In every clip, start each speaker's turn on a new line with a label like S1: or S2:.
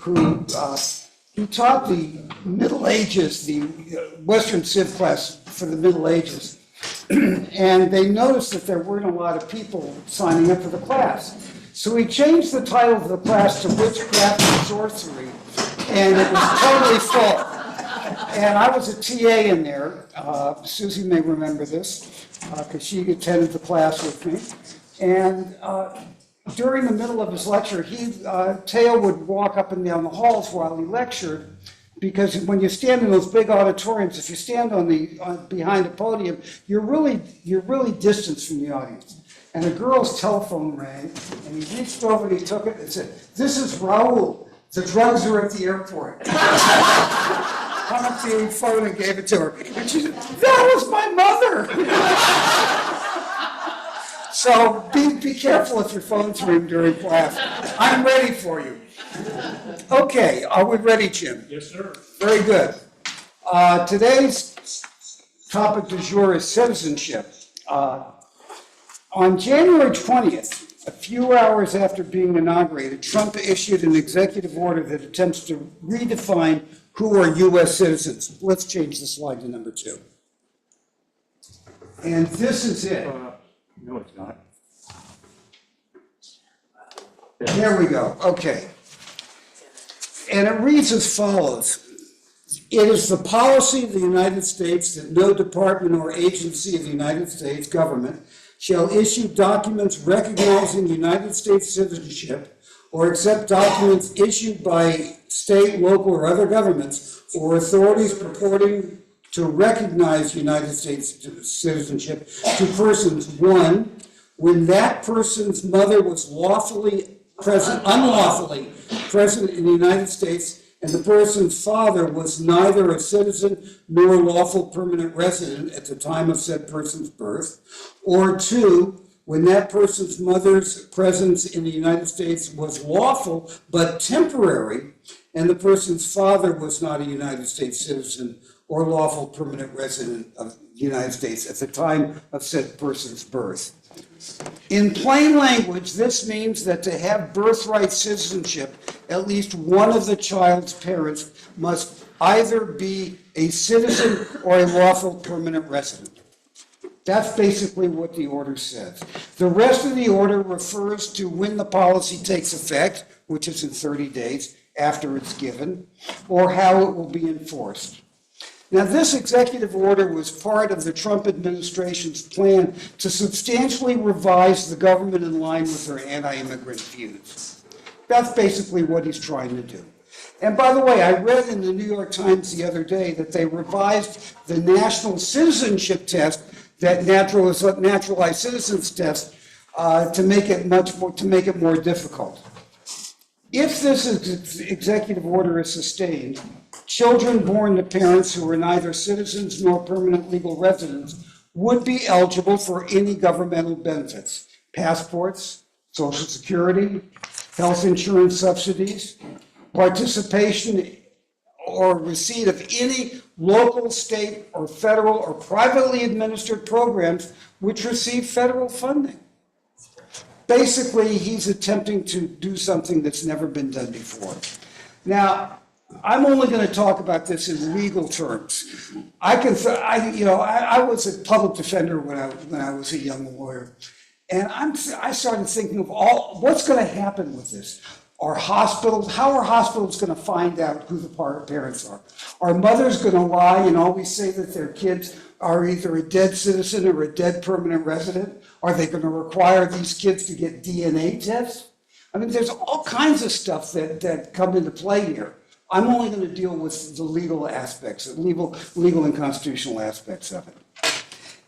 S1: who he taught the Middle Ages, the Western Civ class for the Middle Ages. And they noticed that there weren't a lot of people signing up for the class. So he changed the title of the class to Witchcraft and Sorcery, and it was totally full. And I was a TA in there. Susie may remember this, because she attended the class with me. And during the middle of his lecture, Teo would walk up and down the halls while he lectured, because when you stand in those big auditoriums, if you stand behind a podium, you're really distanced from the audience. And a girl's telephone rang, and he reached over and he took it and said, "This is Raul. The drugs are at the airport." Hung up the phone and gave it to her. And she said, "That was my mother." So be careful if your phone's ringing during class. I'm ready for you. Okay, are we ready, Jim?
S2: Yes, sir.
S1: Very good. Today's topic du jour is citizenship. On January 20th, a few hours after being inaugurated, Trump issued an executive order that attempts to redefine who are U.S. citizens. Let's change the slide to number 2. And this is it.
S2: No, it's not.
S1: There we go. Okay. And it reads as follows. It is the policy of the United States that no department or agency of the United States government shall issue documents recognizing United States citizenship or accept documents issued by state, local, or other governments or authorities purporting to recognize United States citizenship to persons, 1, when that person's mother was unlawfully present in the United States and the person's father was neither a citizen nor lawful permanent resident at the time of said person's birth, or 2, when that person's mother's presence in the United States was lawful but temporary and the person's father was not a United States citizen or lawful permanent resident of the United States at the time of said person's birth. In plain language, this means that to have birthright citizenship, at least one of the child's parents must either be a citizen or a lawful permanent resident. That's basically what the order says. The rest of the order refers to when the policy takes effect, which is in 30 days after it's given, or how it will be enforced. Now, this executive order was part of the Trump administration's plan to substantially revise the government in line with their anti-immigrant views. That's basically what he's trying to do. And by the way, I read in the New York Times the other day that they revised the national citizenship test, that naturalized citizens test, to make it more difficult. If this executive order is sustained, children born to parents who are neither citizens nor permanent legal residents would be eligible for any governmental benefits: passports, Social Security, health insurance subsidies, participation or receipt of any local, state, or federal or privately administered programs which receive federal funding. Basically, he's attempting to do something that's never been done before. Now, I'm only going to talk about this in legal terms. I was a public defender when I was a young lawyer, and I started thinking of what's going to happen with this. How are hospitals going to find out who the parents are? Are mothers going to lie and always say that their kids are either a dead citizen or a dead permanent resident? Are they going to require these kids to get DNA tests? I mean, there's all kinds of stuff that come into play here. I'm only going to deal with the legal aspects, legal and constitutional aspects of it.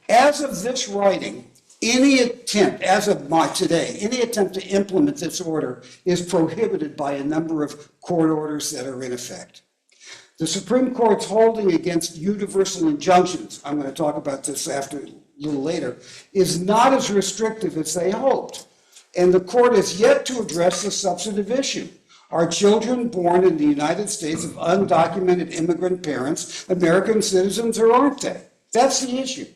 S1: As of this writing, any attempt to implement this order is prohibited by a number of court orders that are in effect. The Supreme Court's holding against universal injunctions, I'm going to talk about this a little later, is not as restrictive as they hoped. And the court has yet to address the substantive issue. Are children born in the United States of undocumented immigrant parents American citizens, or aren't they? That's the issue.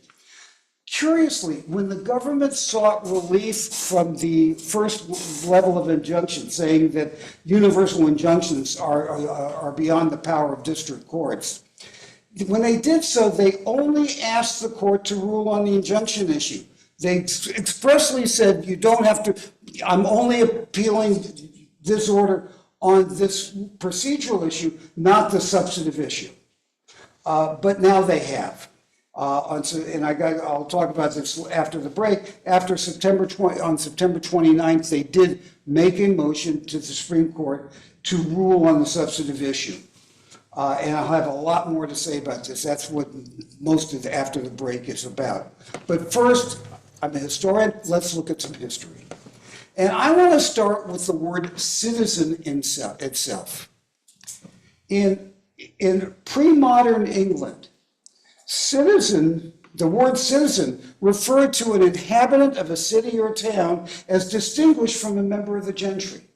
S1: Curiously, when the government sought relief from the first level of injunction, saying that universal injunctions are beyond the power of district courts, when they did so, they only asked the court to rule on the injunction issue. They expressly said, you don't have to, I'm only appealing this order on this procedural issue, not the substantive issue. But now they have. I'll talk about this after the break. On September 29th, they did make a motion to the Supreme Court to rule on the substantive issue. And I'll have a lot more to say about this. That's what most of the after the break is about. But first, I'm a historian. Let's look at some history. And I want to start with the word citizen itself. In pre-modern England, citizen, the word citizen, referred to an inhabitant of a city or town as distinguished from a member of the gentry.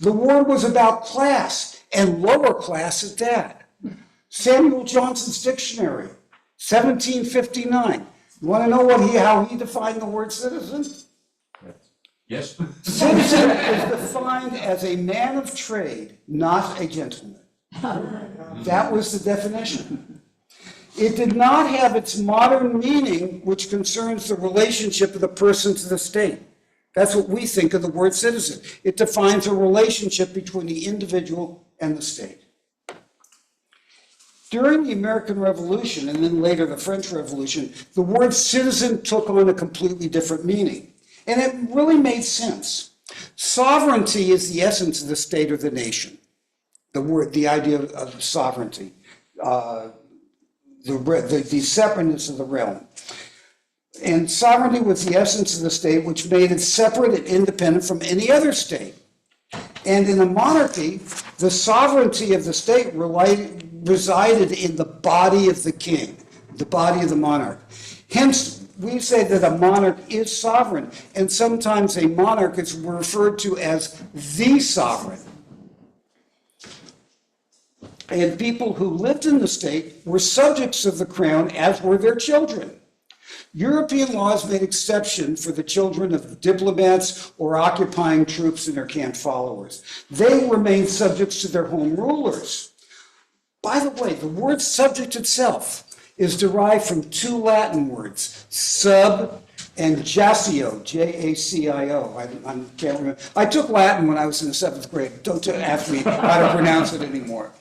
S1: The word was about class, and lower class at that. Samuel Johnson's dictionary, 1759. You want to know how he defined the word citizen?
S2: Yes.
S1: Citizen is defined as a man of trade, not a gentleman. That was the definition. It did not have its modern meaning, which concerns the relationship of the person to the state. That's what we think of the word citizen. It defines a relationship between the individual and the state. During the American Revolution, and then later the French Revolution, the word citizen took on a completely different meaning. And it really made sense. Sovereignty is the essence of the state or the nation. The idea of sovereignty, the separateness of the realm. And sovereignty was the essence of the state, which made it separate and independent from any other state. And in a monarchy, the sovereignty of the state resided in the body of the king, the body of the monarch. Hence, we say that a monarch is sovereign, and sometimes a monarch is referred to as the sovereign. And people who lived in the state were subjects of the crown, as were their children. European laws made exception for the children of diplomats or occupying troops and their camp followers. They remained subjects to their home rulers. By the way, the word subject itself is derived from two Latin words, sub and jacio, J-A-C-I-O. I can't remember. I took Latin when I was in the 7th grade. Don't ask me how to pronounce it anymore.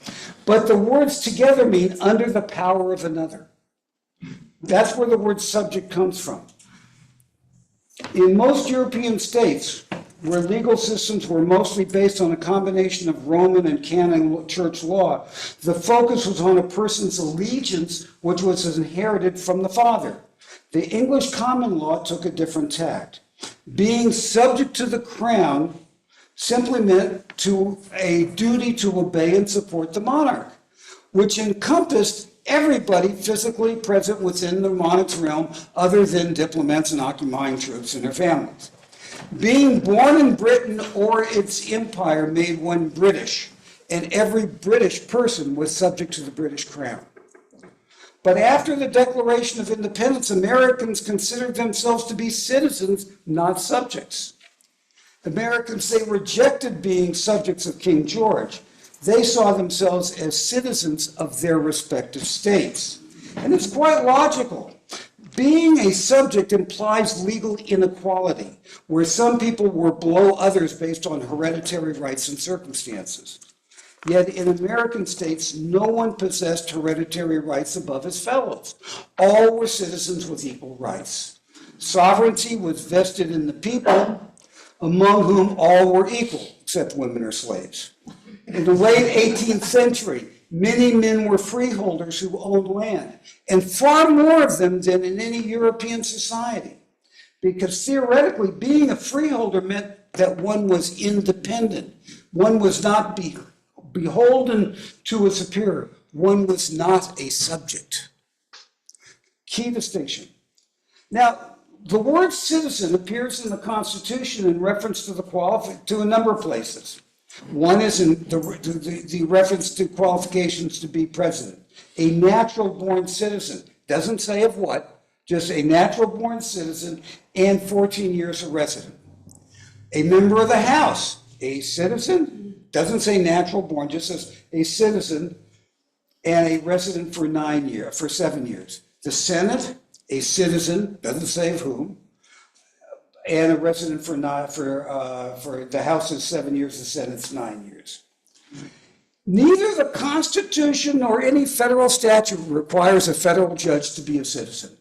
S1: But the words together mean under the power of another. That's where the word subject comes from. In most European states, where legal systems were mostly based on a combination of Roman and canon church law, the focus was on a person's allegiance, which was inherited from the father. The English common law took a different tack. Being subject to the crown simply meant to a duty to obey and support the monarch, which encompassed everybody physically present within the monarch's realm other than diplomats and occupying troops and their families. Being born in Britain or its empire made one British, and every British person was subject to the British crown. But after the Declaration of Independence, Americans considered themselves to be citizens, not subjects. Americans, they rejected being subjects of King George. They saw themselves as citizens of their respective states. And it's quite logical. Being a subject implies legal inequality, where some people were below others based on hereditary rights and circumstances. Yet in American states, no one possessed hereditary rights above his fellows. All were citizens with equal rights. Sovereignty was vested in the people, among whom all were equal, except women or slaves. In the late 18th century, many men were freeholders who owned land, and far more of them than in any European society. Because theoretically, being a freeholder meant that one was independent. One was not beholden to a superior. One was not a subject. Key distinction. Now, the word citizen appears in the Constitution in reference to a number of places. One is in the reference to qualifications to be president. A natural born citizen, doesn't say of what, just a natural-born citizen and 14 years a resident. A member of the House, a citizen, doesn't say natural-born, just says a citizen and a resident for 7 years. The Senate, a citizen, doesn't say of whom, and a resident for the House is 7 years, the Senate's 9 years. Neither the Constitution nor any federal statute requires a federal judge to be a citizen.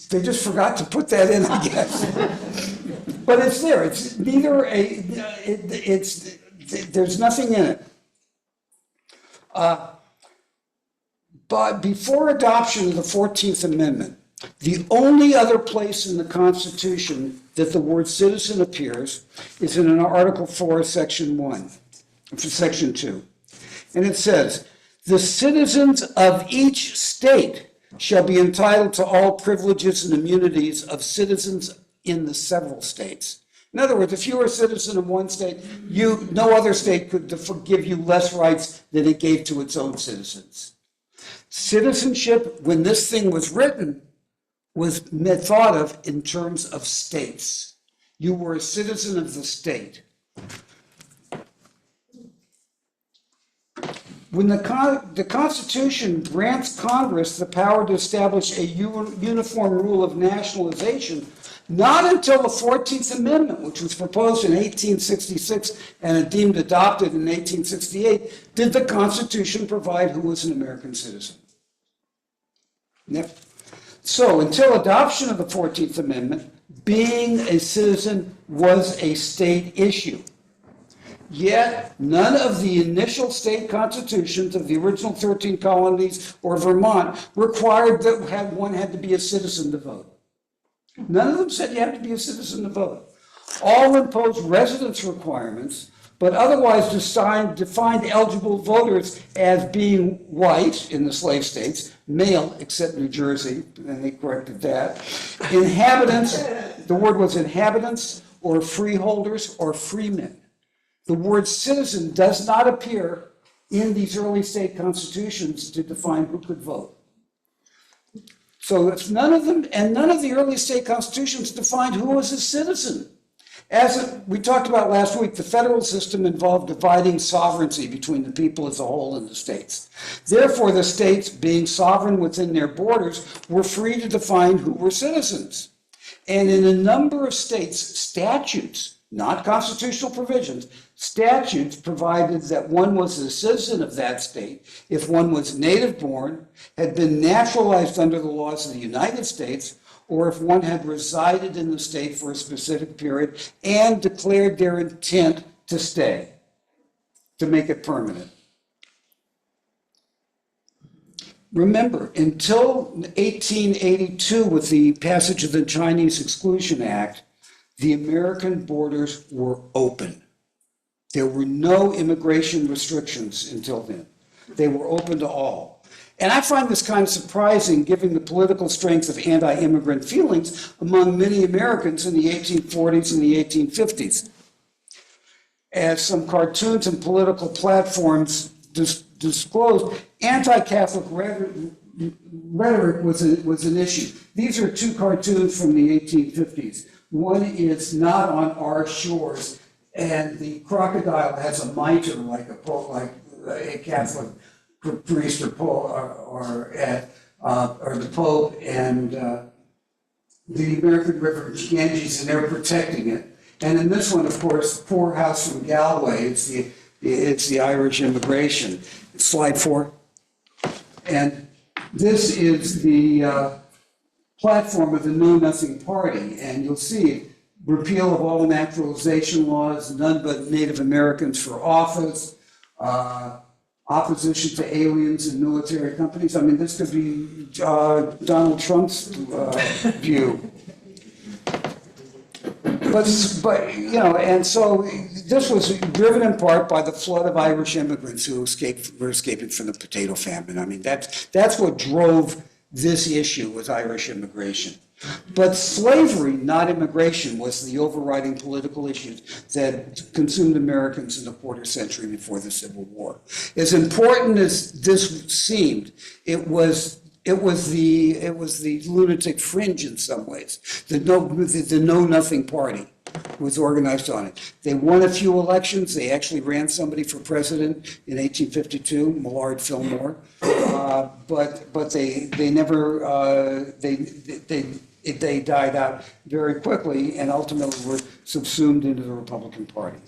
S1: They just forgot to put that in, I guess. But it's there. It's neither there's nothing in it. But before adoption of the 14th Amendment, the only other place in the Constitution that the word citizen appears is in Article 4, Section 1, Section 2. And it says, the citizens of each state shall be entitled to all privileges and immunities of citizens in the several states. In other words, if you were a citizen of one state, no other state could give you less rights than it gave to its own citizens. Citizenship, when this thing was written, was thought of in terms of states. You were a citizen of the state. When the Constitution grants Congress the power to establish a uniform rule of nationalization, not until the 14th Amendment, which was proposed in 1866 and deemed adopted in 1868, did the Constitution provide who was an American citizen. Yep. So until adoption of the 14th Amendment, being a citizen was a state issue. Yet none of the initial state constitutions of the original 13 colonies or Vermont required that one had to be a citizen to vote. None of them said you had to be a citizen to vote. All imposed residence requirements, but otherwise defined eligible voters as being white in the slave states, male except New Jersey, and they corrected that. Inhabitants, the word was inhabitants or freeholders or freemen. The word citizen does not appear in these early state constitutions to define who could vote. So it's none of them, and none of the early state constitutions defined who was a citizen. As we talked about last week, the federal system involved dividing sovereignty between the people as a whole and the states. Therefore, the states, being sovereign within their borders, were free to define who were citizens. And in a number of states, statutes, not constitutional provisions, statutes provided that one was a citizen of that state if one was native born, had been naturalized under the laws of the United States, or if one had resided in the state for a specific period and declared their intent to stay, to make it permanent. Remember, until 1882, with the passage of the Chinese Exclusion Act, the American borders were open. There were no immigration restrictions until then. They were open to all. And I find this kind of surprising given the political strength of anti-immigrant feelings among many Americans in the 1840s and the 1850s. As some cartoons and political platforms disclosed, anti-Catholic rhetoric was an issue. These are two cartoons from the 1850s. One is Not on Our Shores, and the crocodile has a mitre like a Catholic priest or the Pope, and the American River Ganges, and they're protecting it. And in this one, of course, Poor House from Galway, it's the Irish immigration. Slide 4. And this is the platform of the Know Nothing Party, and you'll see repeal of all naturalization laws, none but Native Americans for office, opposition to aliens and military companies. I mean, this could be Donald Trump's view. But you know, and so this was driven in part by the flood of Irish immigrants who were escaping from the potato famine. I mean, that's what drove this issue with Irish immigration. But slavery, not immigration, was the overriding political issue that consumed Americans in the quarter century before the Civil War. As important as this seemed, it was It was the lunatic fringe in some ways. The Know Nothing Party was organized on it. They won a few elections. They actually ran somebody for president in 1852, Millard Fillmore, but they never they died out very quickly and ultimately were subsumed into the Republican Party.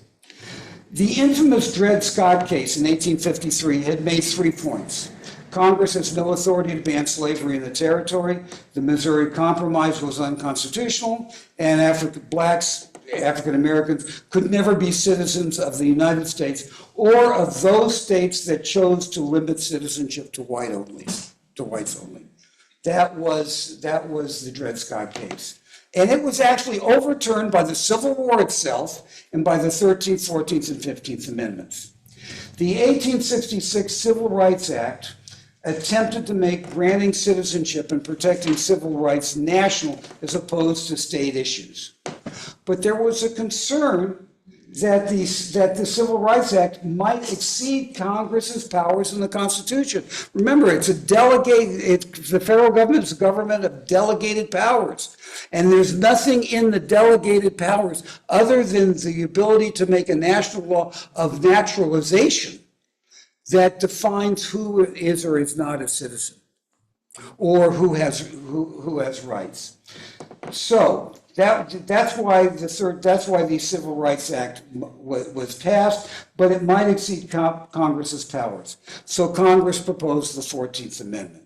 S1: The infamous Dred Scott case in 1853 had made 3 points. Congress has no authority to ban slavery in the territory. The Missouri Compromise was unconstitutional, and African Americans could never be citizens of the United States or of those states that chose to limit citizenship to whites only. That was the Dred Scott case. And it was actually overturned by the Civil War itself and by the 13th, 14th, and 15th Amendments. The 1866 Civil Rights Act attempted to make granting citizenship and protecting civil rights national as opposed to state issues. But there was a concern that the Civil Rights Act might exceed Congress's powers in the Constitution. Remember, the federal government is a government of delegated powers. And there's nothing in the delegated powers other than the ability to make a national law of naturalization that defines who is or is not a citizen, or who has rights. So that's why the Civil Rights Act was passed, but it might exceed Congress's powers. So Congress proposed the 14th Amendment.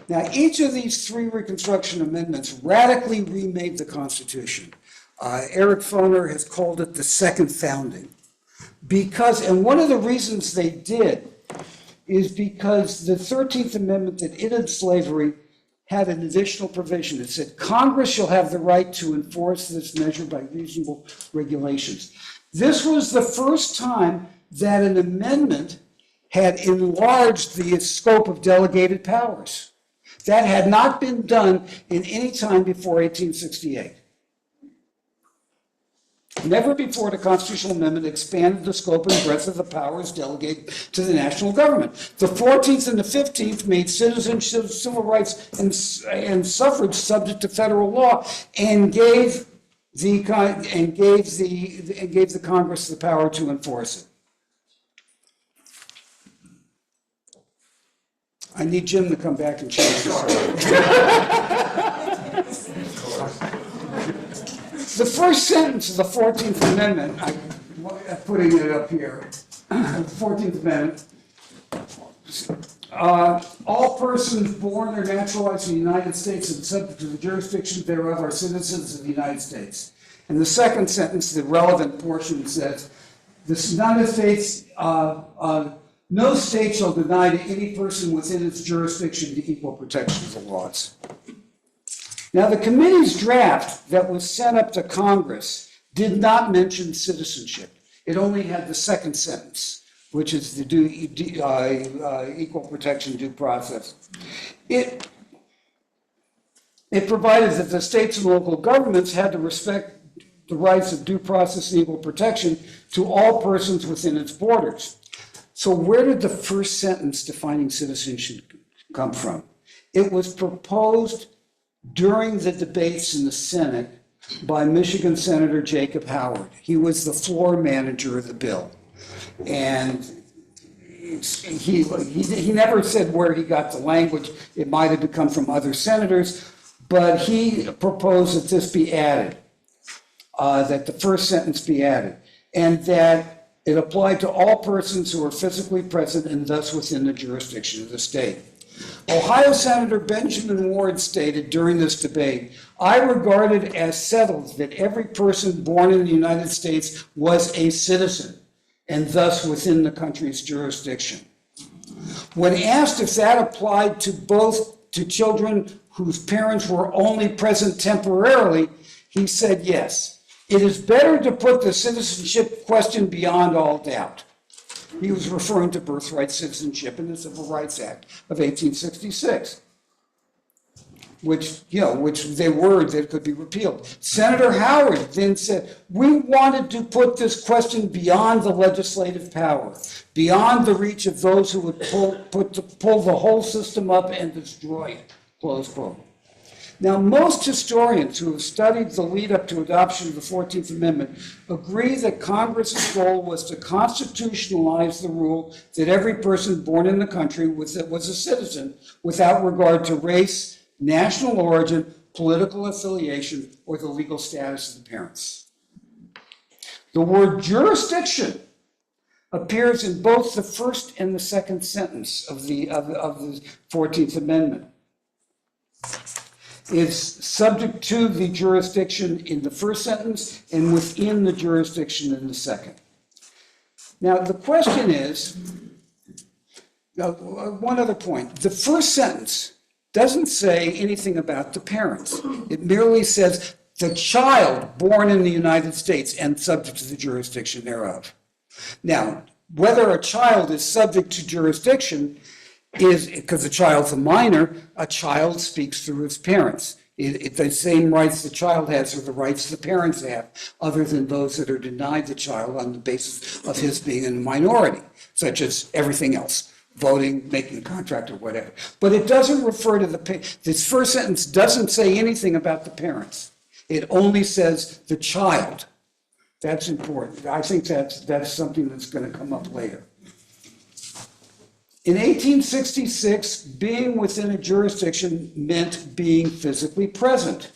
S1: Now, each of these 3 Reconstruction amendments radically remade the Constitution. Eric Foner has called it the second founding. And one of the reasons they did is because the 13th Amendment that ended slavery had an additional provision. It said, Congress shall have the right to enforce this measure by reasonable regulations. This was the first time that an amendment had enlarged the scope of delegated powers. That had not been done in any time before 1868. Never before had a constitutional amendment expanded the scope and breadth of the powers delegated to the national government. The 14th and the 15th made citizenship, civil rights, and suffrage subject to federal law, and gave the Congress the power to enforce it. I need Jim to come back and change this. The first sentence of the 14th Amendment, I'm putting it up here, the 14th Amendment, all persons born or naturalized in the United States and subject to the jurisdiction thereof are citizens of the United States. And the second sentence, the relevant portion, says, the United States, no state shall deny to any person within its jurisdiction the equal protection of the laws. Now, the committee's draft that was sent up to Congress did not mention citizenship. It only had the second sentence, which is the equal protection due process. It provided that the states and local governments had to respect the rights of due process and equal protection to all persons within its borders. So where did the first sentence defining citizenship come from? It was proposed during the debates in the Senate by Michigan Senator Jacob Howard. He was the floor manager of the bill. And he never said where he got the language. It might have come from other senators, but he proposed that this be added, that the first sentence be added, and that it applied to all persons who are physically present and thus within the jurisdiction of the state. Ohio Senator Benjamin Ward stated during this debate, I regard it as settled that every person born in the United States was a citizen and thus within the country's jurisdiction. When asked if that applied to children whose parents were only present temporarily, he said yes. It is better to put the citizenship question beyond all doubt. He was referring to birthright citizenship in the Civil Rights Act of 1866. which they were, that could be repealed. Senator Howard then said, we wanted to put this question beyond the legislative power, beyond the reach of those who would pull the whole system up and destroy it, close quote. Now, most historians who have studied the lead up to adoption of the 14th Amendment agree that Congress's goal was to constitutionalize the rule that every person born in the country was a citizen without regard to race, national origin, political affiliation, or the legal status of the parents. The word jurisdiction appears in both the first and the second sentence of the 14th Amendment. Is subject to the jurisdiction in the first sentence and within the jurisdiction in the second. Now, the question is, one other point. The first sentence doesn't say anything about the parents. It merely says the child born in the United States and subject to the jurisdiction thereof. Now, whether a child is subject to jurisdiction is because the child's a minor, a child speaks through his parents. The same rights the child has are the rights the parents have, other than those that are denied the child on the basis of his being a minority, such as everything else, voting, making a contract, or whatever. But it doesn't refer to this first sentence doesn't say anything about the parents. It only says the child. That's important. I think that's something that's going to come up later. In 1866, being within a jurisdiction meant being physically present,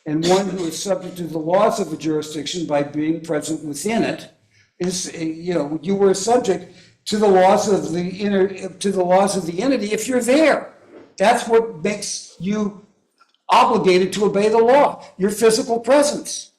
S1: and one who is subject to the laws of a jurisdiction by being present within it is, you were subject to the laws of the entity if you're there. That's what makes you obligated to obey the law, your physical presence.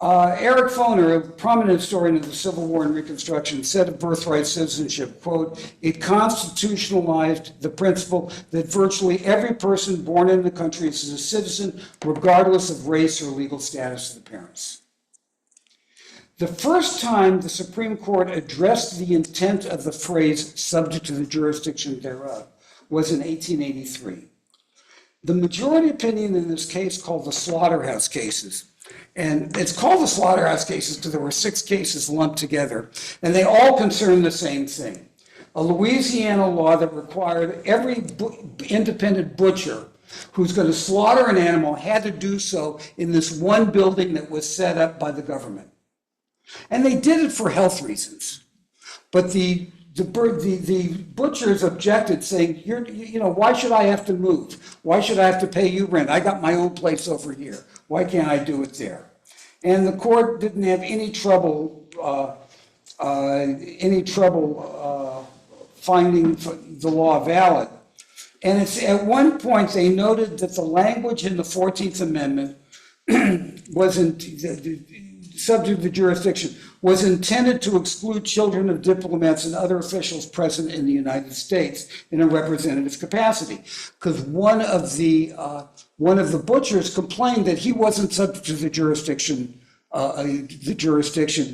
S1: Eric Foner, a prominent historian of the Civil War and Reconstruction, said of birthright citizenship, quote, it constitutionalized the principle that virtually every person born in the country is a citizen, regardless of race or legal status of the parents. The first time the Supreme Court addressed the intent of the phrase subject to the jurisdiction thereof was in 1883. The majority opinion in this case, called the Slaughterhouse cases, and it's called the Slaughterhouse cases because there were 6 cases lumped together, and they all concern the same thing. A Louisiana law that required every independent butcher who's going to slaughter an animal had to do so in this one building that was set up by the government. And they did it for health reasons. But the butchers objected, saying, why should I have to move? Why should I have to pay you rent? I got my own place over here. Why can't I do it there? And the court didn't have any trouble finding the law valid. And it's at one point they noted that the language in the 14th Amendment wasn't subject to the jurisdiction, was intended to exclude children of diplomats and other officials present in the United States in a representative capacity. Because one of the butchers complained that he wasn't subject to the jurisdiction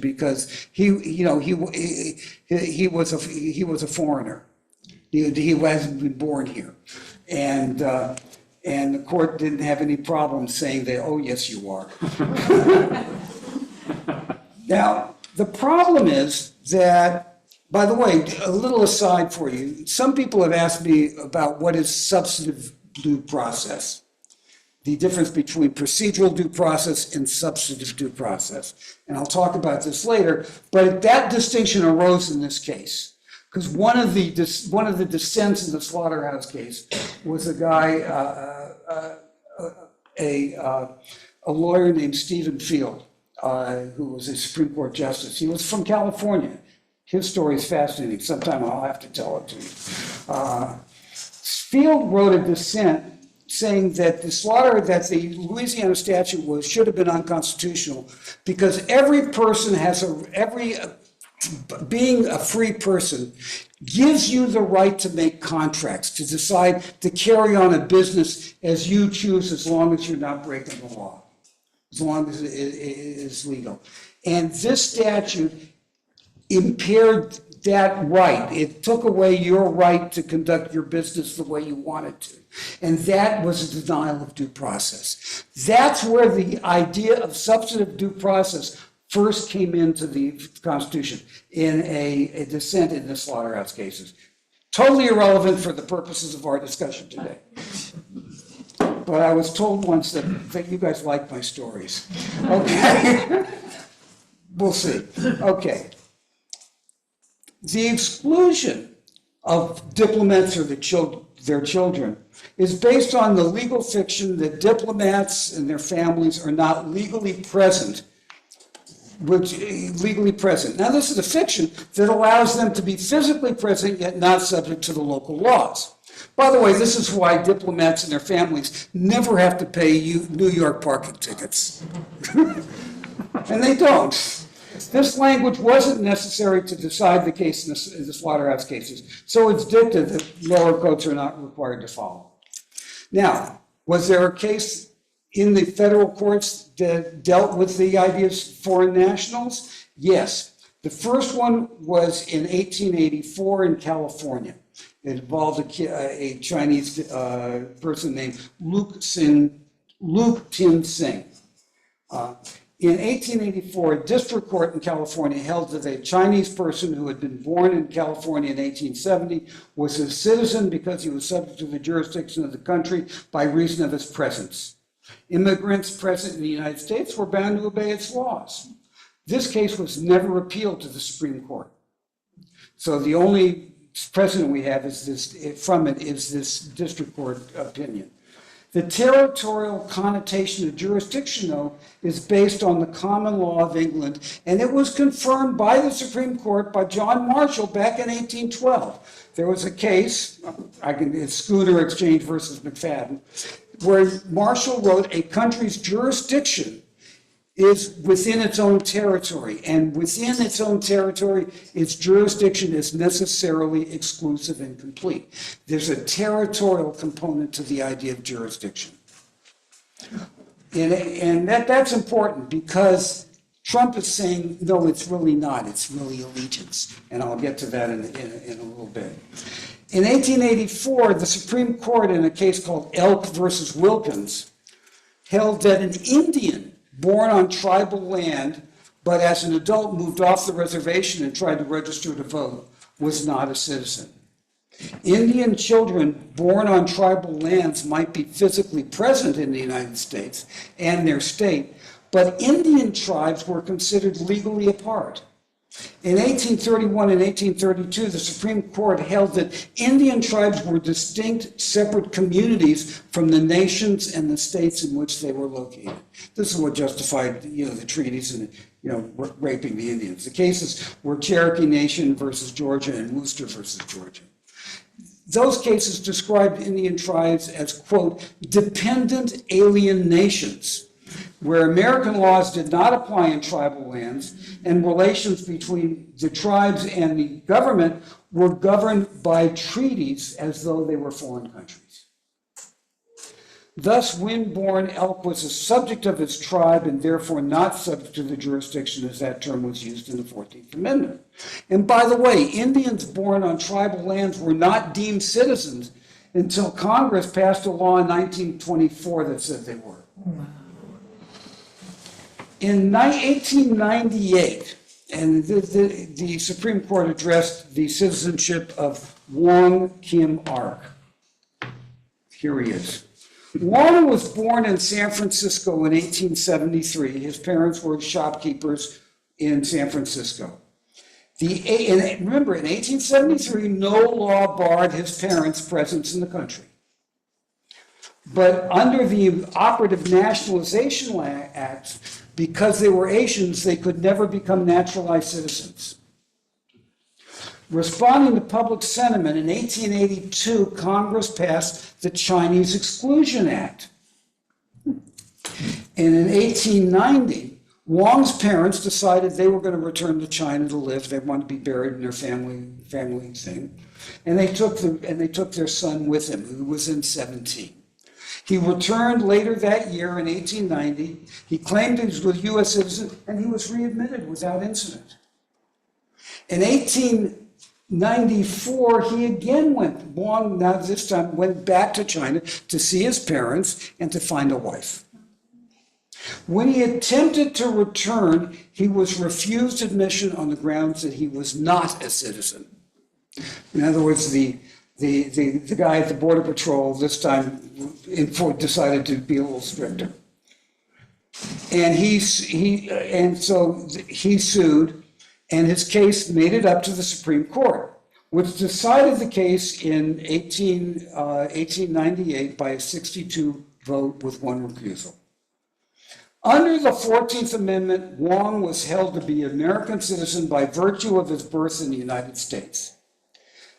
S1: because he was a foreigner. He hasn't been born here, and the court didn't have any problem saying that. Oh, yes, you are. Now, the problem is that, by the way, a little aside for you, some people have asked me about what is substantive due process, the difference between procedural due process and substantive due process. And I'll talk about this later, but that distinction arose in this case. Because one of the dissents in the Slaughterhouse case was a guy, a lawyer named Stephen Field, who was a Supreme Court justice. He was from California. His story is fascinating. Sometime I'll have to tell it to you. Field wrote a dissent saying that the Louisiana statute should have been unconstitutional because every person being a free person gives you the right to make contracts, to decide to carry on a business as you choose, as long as you're not breaking the law, as long as it is legal. And this statute impaired that right. It took away your right to conduct your business the way you wanted to. And that was a denial of due process. That's where the idea of substantive due process first came into the Constitution in a dissent in the slaughterhouse cases. Totally irrelevant for the purposes of our discussion today. But I was told once that you guys like my stories. Okay. We'll see. Okay. The exclusion of diplomats or their children is based on the legal fiction that diplomats and their families are not legally present. Now, this is a fiction that allows them to be physically present yet not subject to the local laws. By the way, this is why diplomats and their families never have to pay New York parking tickets. And they don't. This language wasn't necessary to decide the case in the slaughterhouse cases, so it's dicta that lower courts are not required to follow. Now, was there a case in the federal courts that dealt with the idea of foreign nationals? Yes. The first one was in 1884 in California. It involved a Chinese person named Luke Tin Sing. In 1884, a district court in California held that a Chinese person who had been born in California in 1870 was a citizen because he was subject to the jurisdiction of the country by reason of his presence. Immigrants present in the United States were bound to obey its laws. This case was never appealed to the Supreme Court. So the only precedent we have is this district court opinion. The territorial connotation of jurisdiction, though, is based on the common law of England, and it was confirmed by the Supreme Court by John Marshall back in 1812. There was a case, it's Schooner Exchange versus McFadden, where Marshall wrote a country's jurisdiction is within its own territory, and within its own territory, its jurisdiction is necessarily exclusive and complete. There's a territorial component to the idea of jurisdiction. And that's important because Trump is saying, no, it's really not, it's really allegiance. And I'll get to that in a little bit. In 1884, the Supreme Court in a case called Elk versus Wilkins held that an Indian born on tribal land, but as an adult moved off the reservation and tried to register to vote, was not a citizen. Indian children born on tribal lands might be physically present in the United States and their state, but Indian tribes were considered legally apart. In 1831 and 1832, the Supreme Court held that Indian tribes were distinct, separate communities from the nations and the states in which they were located. This is what justified, the treaties and, raping the Indians. The cases were Cherokee Nation versus Georgia and Worcester versus Georgia. Those cases described Indian tribes as, quote, dependent alien nations, where American laws did not apply in tribal lands, and relations between the tribes and the government were governed by treaties as though they were foreign countries. Thus, when-born Elk was a subject of his tribe and therefore not subject to the jurisdiction as that term was used in the 14th Amendment. And by the way, Indians born on tribal lands were not deemed citizens until Congress passed a law in 1924 that said they were. In 1898, and the Supreme Court addressed the citizenship of Wong Kim Ark. Here he is. Wong was born in San Francisco in 1873. His parents were shopkeepers in San Francisco. And remember, in 1873, no law barred his parents' presence in the country. But under the Operative Nationalization Act, because they were Asians, they could never become naturalized citizens. Responding to public sentiment, in 1882, Congress passed the Chinese Exclusion Act. And in 1890, Wong's parents decided they were going to return to China to live. They wanted to be buried in their family thing. And they took their son with him, who was in 17. He returned later that year in 1890. He claimed he was a U.S. citizen, and he was readmitted without incident. In 18 94, he again now this time went back to China to see his parents and to find a wife. When he attempted to return, he was refused admission on the grounds that he was not a citizen. In other words, the guy at the Border Patrol this time decided to be a little stricter. And so he sued, and his case made it up to the Supreme Court, which decided the case in 1898 by a 62 vote with one recusal. Under the 14th Amendment, Wong was held to be an American citizen by virtue of his birth in the United States.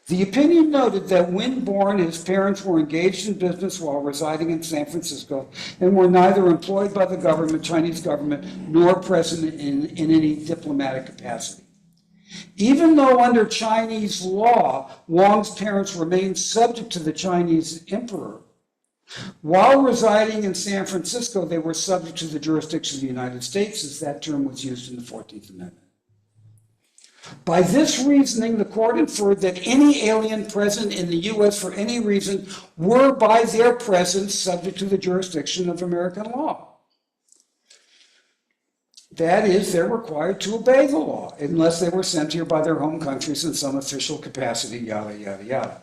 S1: The opinion noted that when born, his parents were engaged in business while residing in San Francisco and were neither employed by the government, Chinese government, nor present in any diplomatic capacity. Even though under Chinese law, Wong's parents remained subject to the Chinese emperor, while residing in San Francisco, they were subject to the jurisdiction of the United States, as that term was used in the 14th Amendment. By this reasoning, the court inferred that any alien present in the U.S. for any reason were, by their presence, subject to the jurisdiction of American law. That is, they're required to obey the law, unless they were sent here by their home countries in some official capacity, yada, yada, yada.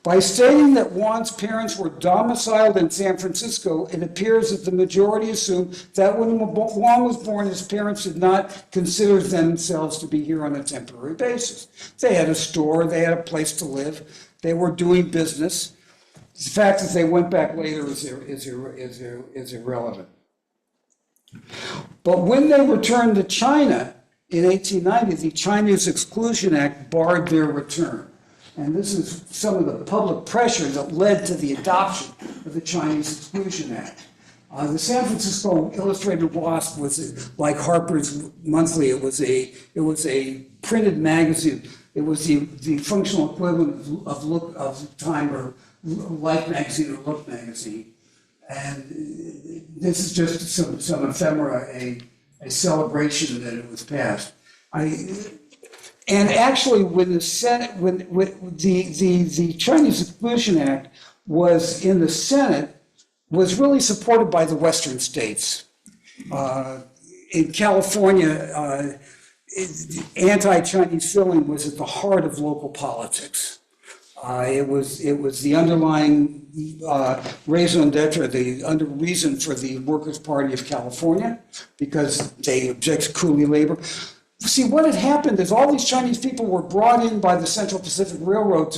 S1: By stating that Wong's parents were domiciled in San Francisco, it appears that the majority assumed that when Wong was born, his parents did not consider themselves to be here on a temporary basis. They had a store, they had a place to live, they were doing business. The fact that they went back later is irrelevant. But when they returned to China in 1890, the Chinese Exclusion Act barred their return. And this is some of the public pressure that led to the adoption of the Chinese Exclusion Act. The San Francisco Illustrated Wasp was like Harper's Monthly. It was a printed magazine. It was the functional equivalent of Time or Life magazine or Look magazine. And this is just some ephemera, a celebration that it was passed. And actually, when the Senate, when the Chinese Exclusion Act was in the Senate, was really supported by the Western states. In California, anti-Chinese feeling was at the heart of local politics. It was the underlying raison d'etre, the reason for the Workers' Party of California, because they object to coolie labor. See, what had happened is all these Chinese people were brought in by the Central Pacific Railroad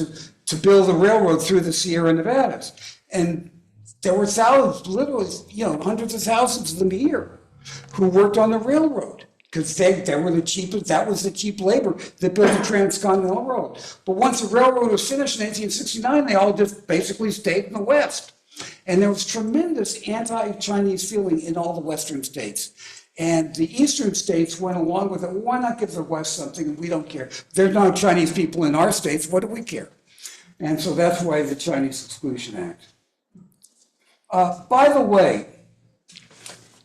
S1: to build the railroad through the Sierra Nevadas. And there were thousands, literally, hundreds of thousands of them a year who worked on the railroad because they were the cheapest, that was the cheap labor that built the Transcontinental Railroad. But once the railroad was finished in 1869, they all just basically stayed in the West. And there was tremendous anti-Chinese feeling in all the Western states. And the eastern states went along with it. Why not give the West something? We don't care. There are no Chinese people in our states. What do we care? And so that's why the Chinese Exclusion Act. By the way,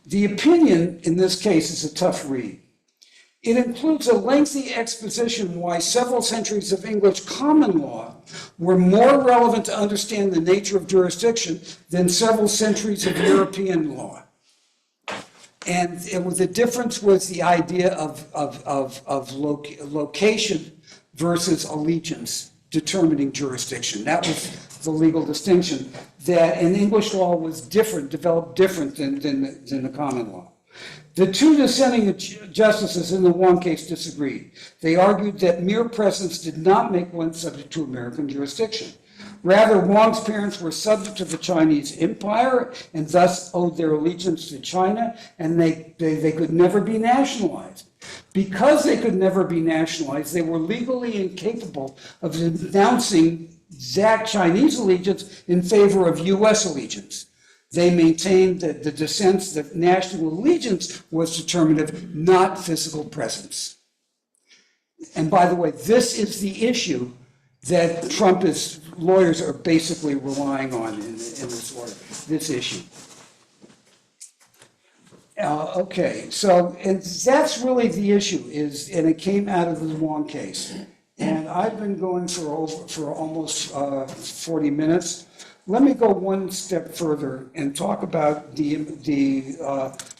S1: the opinion in this case is a tough read. It includes a lengthy exposition why several centuries of English common law were more relevant to understand the nature of jurisdiction than several centuries of European law. And the difference was the idea of location versus allegiance determining jurisdiction. That was the legal distinction, that in English law was different, developed different than the common law. The two dissenting justices in the Wong case disagreed. They argued that mere presence did not make one subject to American jurisdiction. Rather, Wong's parents were subject to the Chinese Empire and thus owed their allegiance to China, and they could never be nationalized. Because they could never be nationalized, they were legally incapable of denouncing that Chinese allegiance in favor of U.S. allegiance. They maintained that the dissents that national allegiance was determinative, not physical presence. And by the way, this is the issue that Trumpist lawyers are basically relying on in this order, this issue. Okay, so and that's really the issue, and it came out of the Wong case. And I've been going for almost 40 minutes. Let me go one step further and talk about the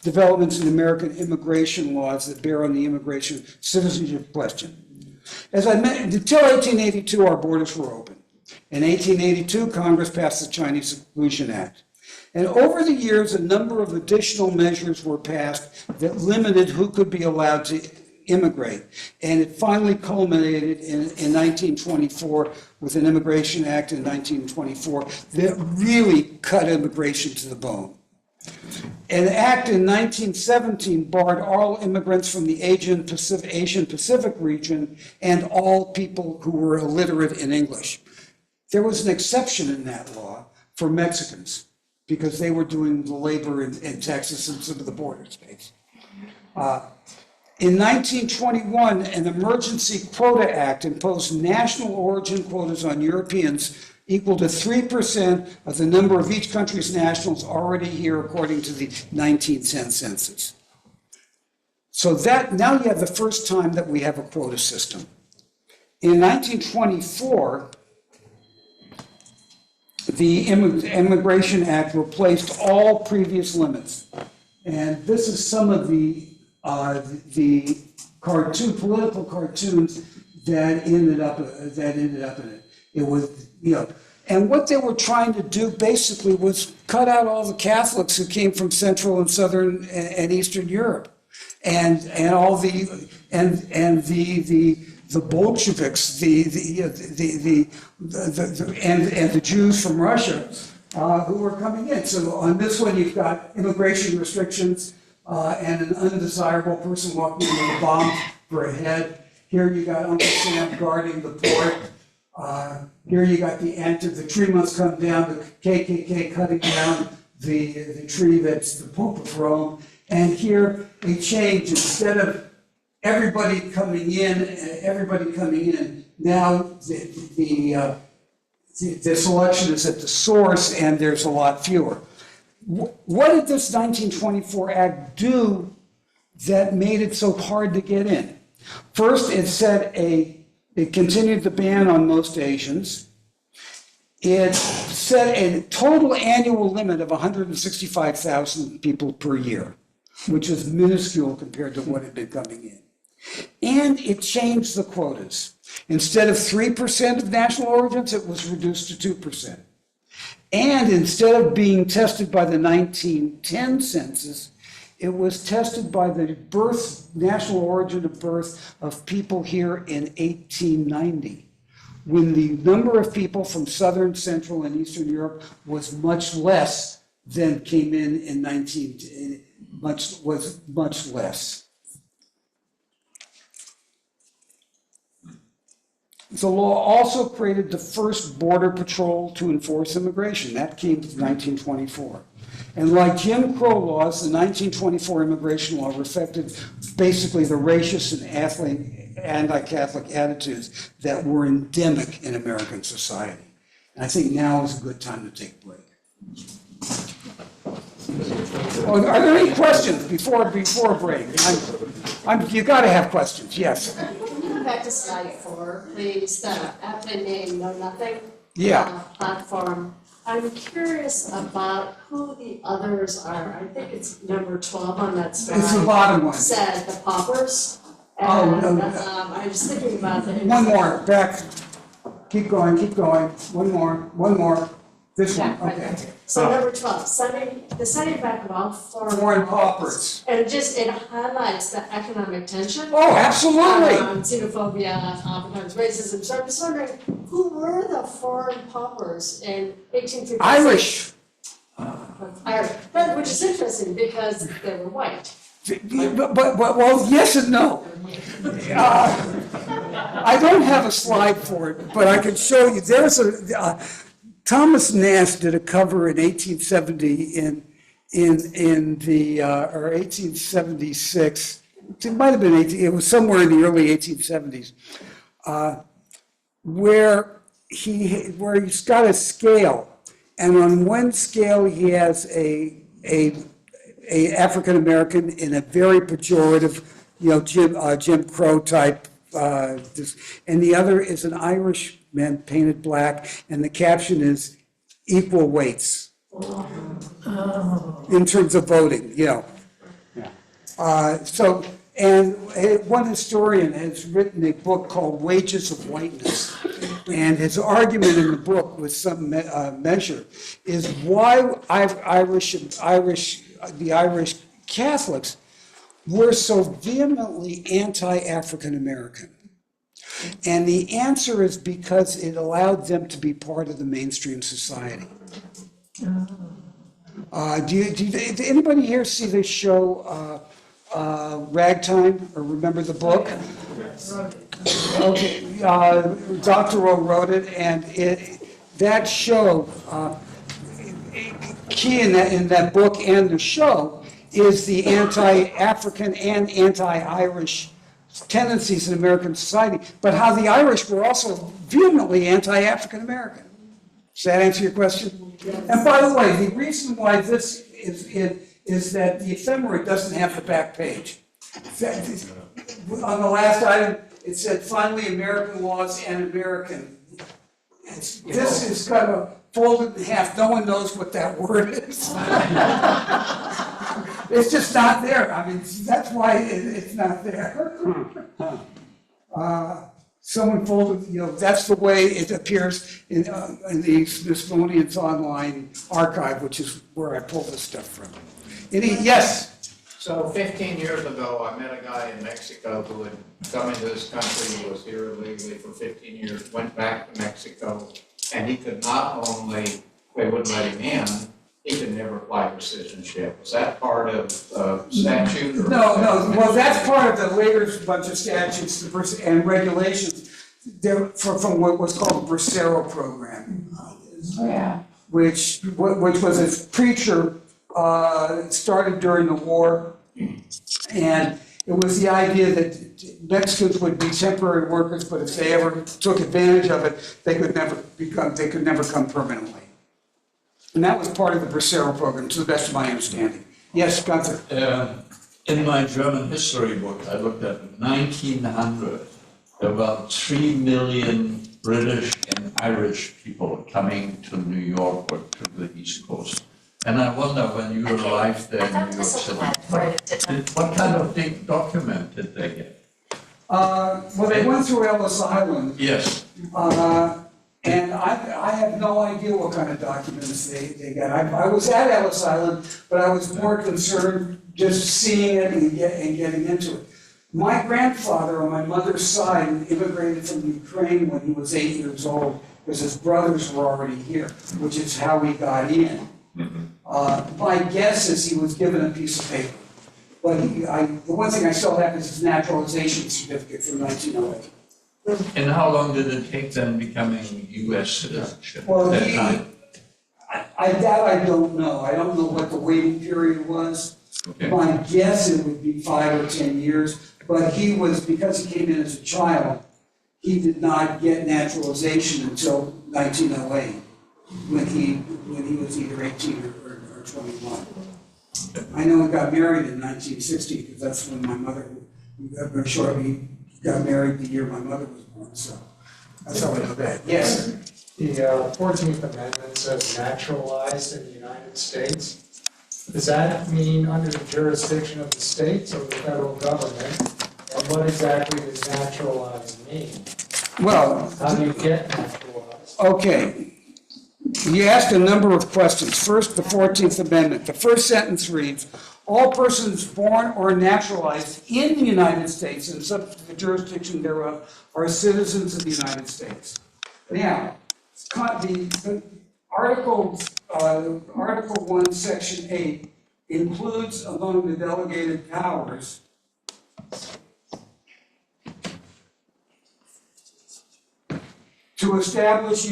S1: developments in American immigration laws that bear on the immigration citizenship question. As I mentioned, until 1882, our borders were open. In 1882, Congress passed the Chinese Exclusion Act. And over the years, a number of additional measures were passed that limited who could be allowed to immigrate. And it finally culminated in 1924 with an Immigration Act in 1924 that really cut immigration to the bone. An act in 1917 barred all immigrants from the Asian Pacific region and all people who were illiterate in English. There was an exception in that law for Mexicans because they were doing the labor in Texas and some of the border states. In 1921, an Emergency Quota Act imposed national origin quotas on Europeans equal to 3% of the number of each country's nationals already here according to the 1910 census. So that, now you have the first time that we have a quota system. In 1924, the Immigration Act replaced all previous limits. And this is some of the political cartoons that ended up in it. It was, and what they were trying to do basically was cut out all the Catholics who came from Central and Southern and Eastern Europe, and all the Bolsheviks, and the Jews from Russia who were coming in. So on this one, you've got immigration restrictions and an undesirable person walking in with a bomb for a head. Here you got Uncle Sam guarding the port. Here you got the tree must come down, the KKK cutting down the tree that's the Pope of Rome. And here a change, instead of everybody coming in, now the selection is at the source and there's a lot fewer. What did this 1924 Act do that made it so hard to get in? First, it continued the ban on most Asians. It set a total annual limit of 165,000 people per year, which is minuscule compared to what had been coming in. And it changed the quotas. Instead of 3% of national origins, it was reduced to 2%. And instead of being tested by the 1910 census, it was tested by the national origin of birth of people here in 1890, when the number of people from Southern, Central, and Eastern Europe was much less than came in much less. The law also created the first border patrol to enforce immigration. That came in 1924. And like Jim Crow laws, the 1924 immigration law reflected basically the racist and anti-Catholic attitudes that were endemic in American society. And I think now is a good time to take a break. Are there any questions before a break? You got to have questions, yes.
S3: Back to slide 4, please. After name, know nothing.
S1: Yeah.
S3: Platform. I'm curious about who the others are. I think it's number 12 on that slide.
S1: It's the bottom one.
S3: Said the paupers.
S1: Oh, no.
S3: I was thinking about the.
S1: One more, back. Keep going. One more. This one,
S3: Right
S1: okay.
S3: there. So number 12, sending back of all
S1: Foreign paupers.
S3: And it highlights the economic tension.
S1: Oh, absolutely.
S3: Xenophobia, oftentimes racism. So I'm just wondering, who were the foreign paupers in 1856?
S1: Irish.
S3: Irish, which is interesting because they were white.
S1: But well, yes and no. I don't have a slide for it, but I can show you. There's Thomas Nast did a cover in 1870 or 1876. It might have been it was somewhere in the early 1870s, where he's got a scale, and on one scale he has a African American in a very pejorative, Jim Crow type and the other is an Irish man painted black, and the caption is equal weights in terms of voting, you know. So, and one historian has written a book called Wages of Whiteness. And his argument in the book, with some measure, is why the Irish Catholics were so vehemently anti-African American. And the answer is because it allowed them to be part of the mainstream society. Did anybody here see the show Ragtime, or remember the book? Okay, Dr. O wrote it, and that show, key in that book and the show is the anti-African and anti-Irish tendencies in American society, but how the Irish were also vehemently anti-African American. Does that answer your question? Yes. And by the way, the reason why this is that the ephemera doesn't have the back page. On the last item, it said, finally, American laws and American. This is kind of folded in half. No one knows what that word is. It's just not there. I mean, that's why it's not there. Someone folded, you know, that's the way it appears in the Smithsonian's online archive, which is where I pull this stuff from. Yes?
S4: So 15 years ago, I met a guy in Mexico who had come into this country, he was here illegally for 15 years, went back to Mexico, and he could not only, they wouldn't let him in, he could never apply for citizenship. Was that part of statute? Or
S1: No, well, that's part of the later bunch of statutes and regulations from what was called the Bracero program.
S5: Yeah.
S1: Which was a preacher started during the war, and it was the idea that Mexicans would be temporary workers, but if they ever took advantage of it, they could never come permanently. And that was part of the Bracero program, to the best of my understanding. Yes, Gunther?
S2: In my German history book, I looked at 1900, there were about 3 million British and Irish people coming to New York or to the East Coast. And I wonder, when you arrived there in New York City, what kind of big document did they get?
S1: Well, they went through Ellis Island.
S2: Yes.
S1: And I have no idea what kind of documents they got. I was at Ellis Island, but I was more concerned just seeing it and getting into it. My grandfather on my mother's side immigrated from Ukraine when he was 8 years old, because his brothers were already here, which is how he got in. My guess is he was given a piece of paper. But the one thing I still have is his naturalization certificate from 1908.
S2: And how long did it take them becoming U.S. citizenship
S1: Well,
S2: at that time?
S1: I don't know. I don't know what the waiting period was.
S2: Okay.
S1: My guess it would be 5 or 10 years, but because he came in as a child, he did not get naturalization until 1908, when he was either 18 or 21. I know he got married in 1960, because that's when my mother, very shortly, got married the year my mother was born, so that's how I know that. Yes?
S6: The 14th Amendment says naturalized in the United States. Does that mean under the jurisdiction of the states or the federal government? And what exactly does naturalized mean?
S1: Well,
S6: How do you get naturalized?
S1: okay. You asked a number of questions. First, the 14th Amendment. The first sentence reads, all persons born or naturalized in the United States and subject to the jurisdiction thereof are citizens of the United States. Now, the Article 1, Section 8 includes among the delegated powers to establish a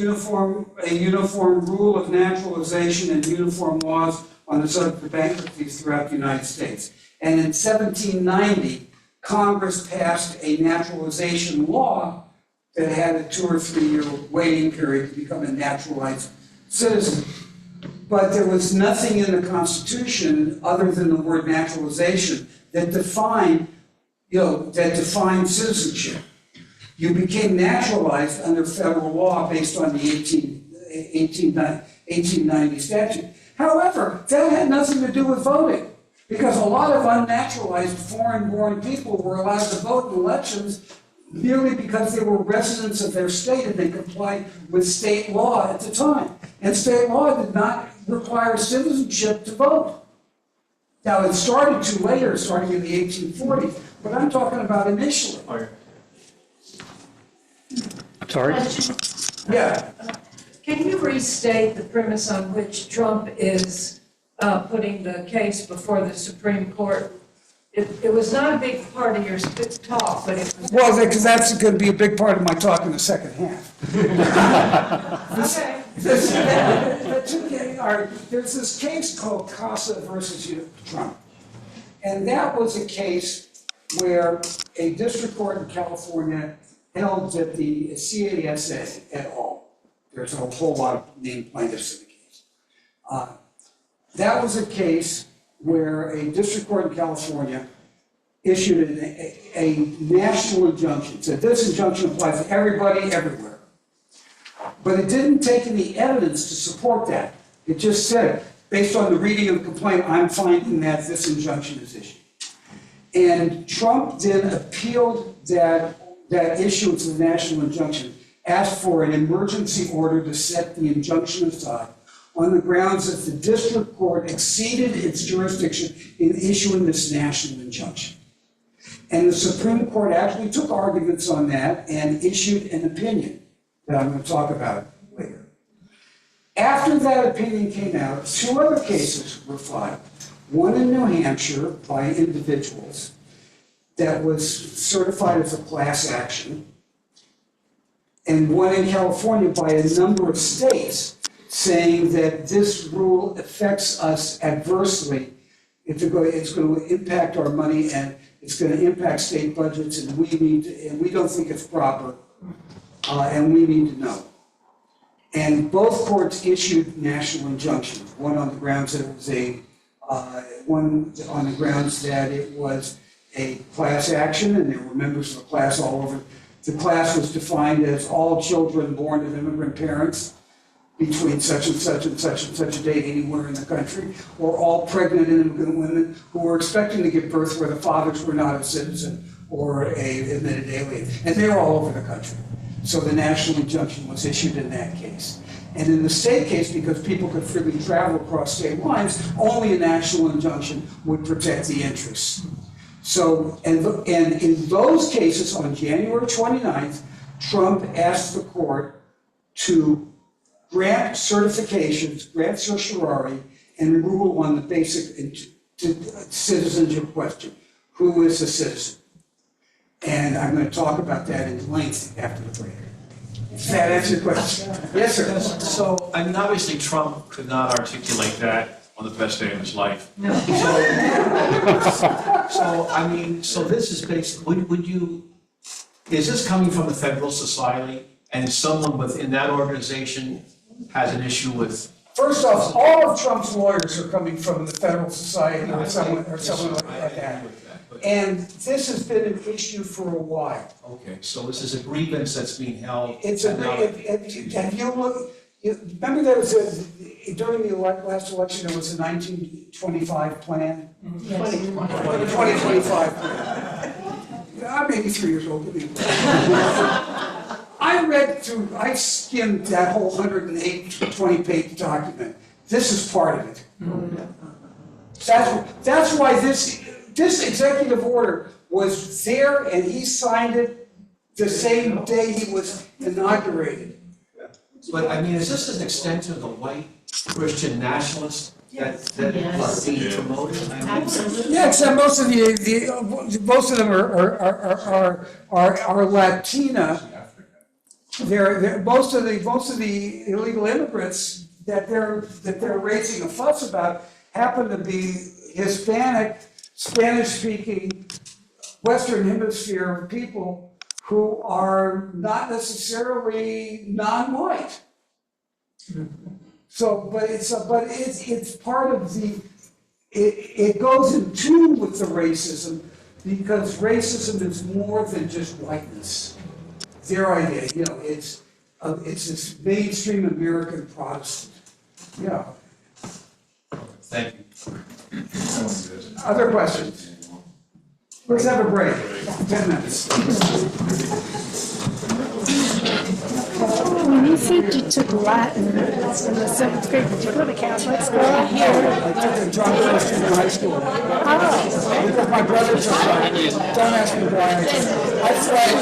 S1: uniform rule of naturalization and uniform laws on the subject of bankruptcies throughout the United States. And in 1790, Congress passed a naturalization law that had a 2 or 3 year waiting period to become a naturalized citizen. But there was nothing in the Constitution other than the word naturalization that defined citizenship. You became naturalized under federal law based on the 1890 statute. However, that had nothing to do with voting, because a lot of unnaturalized foreign-born people were allowed to vote in elections merely because they were residents of their state and they complied with state law at the time. And state law did not require citizenship to vote. Now, it started to later, starting in the 1840s, but I'm talking about initially.
S5: Sorry?
S3: Question.
S1: Yeah.
S7: Can you restate the premise on which Trump is putting the case before the Supreme Court? It was not a big part of your talk, but it was.
S1: Well, because that's going to be a big part of my talk in the second half.
S7: Okay.
S1: There's this case called Casa versus Trump. And that was a case where a district court in California held that the CASA et al., there's a whole lot of named plaintiffs in the case. That was a case where a district court in California issued a national injunction, said this injunction applies to everybody, everywhere. But it didn't take any evidence to support that. It just said, based on the reading of the complaint, I'm finding that this injunction is issued. And Trump then appealed that issuance of the national injunction, asked for an emergency order to set the injunction aside on the grounds that the district court exceeded its jurisdiction in issuing this national injunction. And the Supreme Court actually took arguments on that and issued an opinion that I'm going to talk about later. After that opinion came out, two other cases were filed. One in New Hampshire by individuals that was certified as a class action, and one in California by a number of states saying that this rule affects us adversely. It's going to impact our money and it's going to impact state budgets, and we don't think it's proper, and we need to know. And both courts issued national injunctions, one on the grounds that it was a class action, and there were members of the class all over. The class was defined as all children born of immigrant parents between such and such and such and such a date anywhere in the country, or all pregnant immigrant women who were expecting to give birth where the fathers were not a citizen or a admitted alien. And they were all over the country. So the national injunction was issued in that case. And in the state case, because people could freely travel across state lines, only a national injunction would protect the interests. So, and in those cases, on January 29th, Trump asked the court to grant certifications, grant certiorari, and rule on the basic citizenship question. Who is a citizen? And I'm going to talk about that in length after the break. Does that answer your question? Yes, sir.
S5: So, I mean, obviously Trump could not articulate that on the best day of his life.
S7: No.
S5: So, I mean, so this is basically, is this coming from the Federal Society and someone within that organization has an issue with?
S1: First off, all of Trump's lawyers are coming from the Federal Society or someone like that. And this has been an issue for a while.
S5: Okay, so this is a grievance that's being held.
S1: It's a, have you looked, remember there was during the last election, there was a 1925 plan? 2025 plan. I'm 83 years old. I skimmed that whole 120-page document. This is part of it. That's why this executive order was there, and he signed it the same day he was inaugurated.
S5: But I mean, is this an extent to the white Christian nationalists that are being promoted?
S3: Absolutely.
S1: Yeah, except most of them are Latina. Most of the illegal immigrants that they're raising a fuss about happen to be Hispanic, Spanish-speaking, Western Hemisphere people who are not necessarily non-white. So, but it's part of it goes in tune with the racism, because racism is more than just whiteness. their idea, it's this mainstream American Protestant,
S5: Thank you.
S1: Other questions? Let's have a break, 10 minutes.
S8: When you said you took Latin in the 7th grade, did you go to Catholic school here?
S1: I took a John Christian in high school. Because my brothers are Don't ask me why. I fled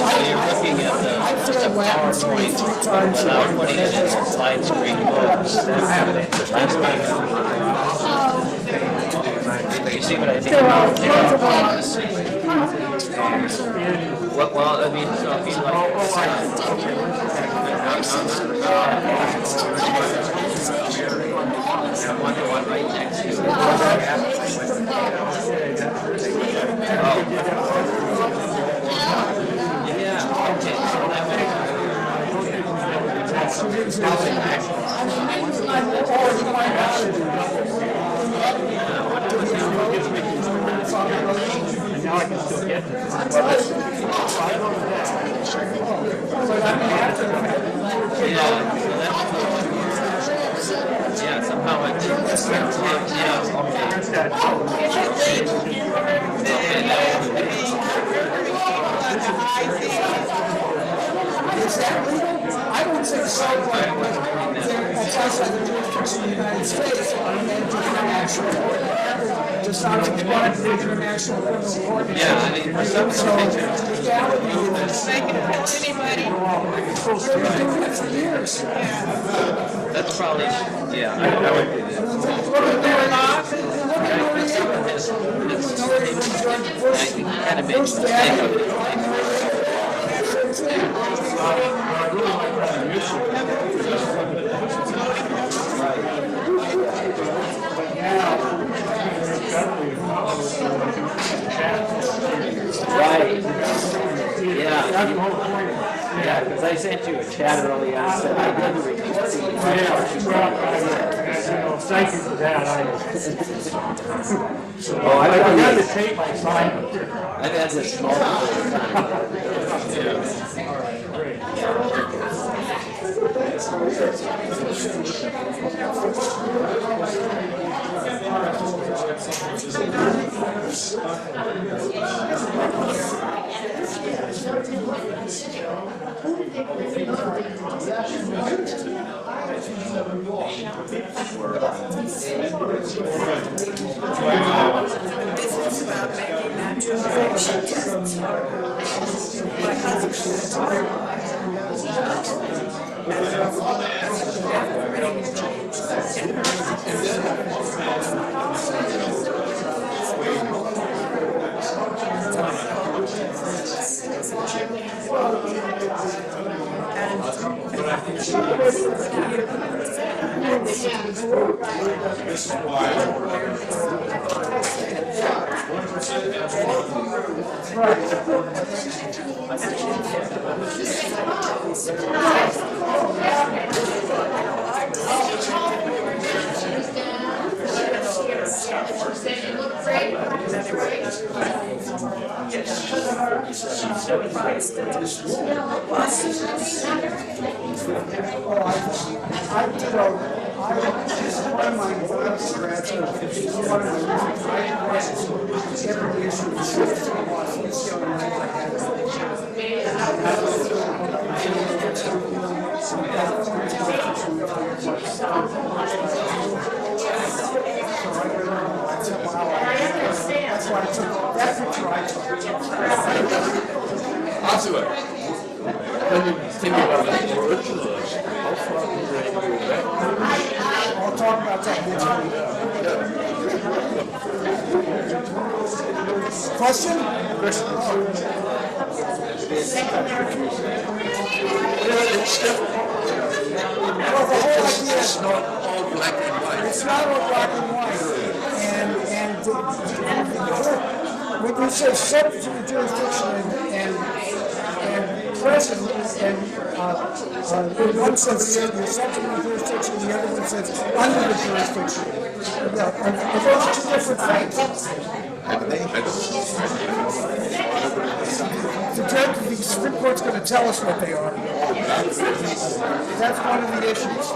S1: Latin school 3 times.
S9: You see what I think? Well, I mean, so if you like. One right next to it. Yeah, okay, so that
S6: And now I can still get it.
S9: yeah, somehow it.
S1: I don't think so, but that's outside the jurisdiction of the United States, and international court. Just not to come on to the international criminal court.
S9: Yeah, I mean, for some
S1: So, the reality is, they can kill anybody. They've been doing it for years.
S9: that's probably, yeah, I would do that. Kind of makes me think of it. Right. Yeah. Yeah, because I sent you a chat early on, said I didn't read these.
S6: Thank you for that.
S9: Oh, I
S6: got to take my sign.
S9: I've had this multiple
S2: I'll do it. When you think about the originalism, how far are we ready to go back?
S1: I'll talk about that next week. Question?
S2: It's different.
S1: Well, the whole idea
S2: It's not all black and white.
S1: it's not all black and white. When you say subject to the jurisdiction and present, and in one sense you're subject to the jurisdiction, the other one says under the jurisdiction. Yeah, and those are two different things. The term to be Supreme Court's gonna tell us what they are. That's one of the issues.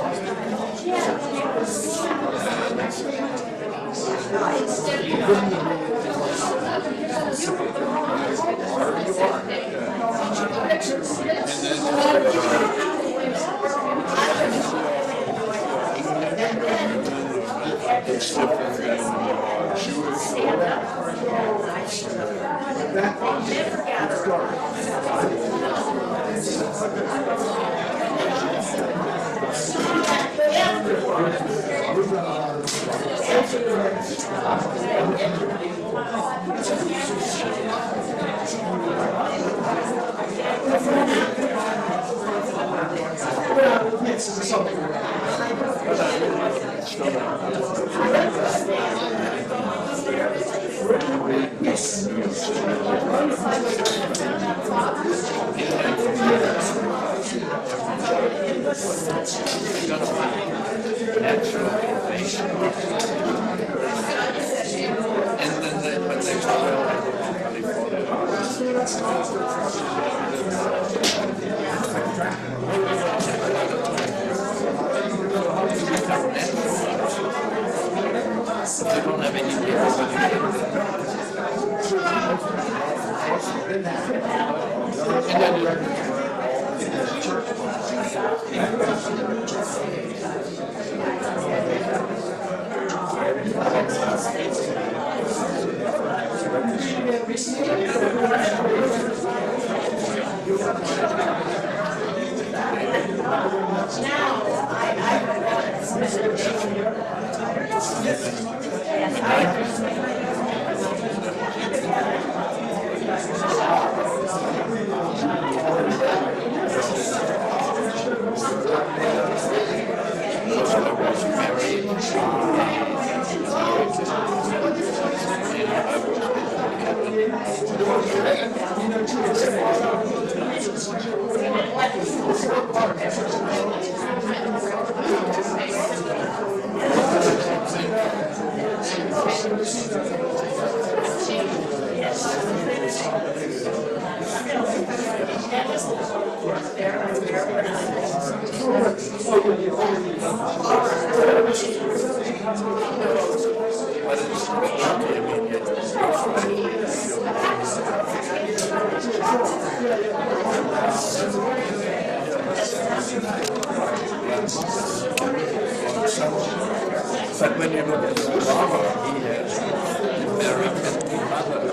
S2: But when you look at Obama, he has American mother.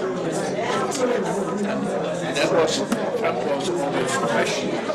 S2: And that was always a question.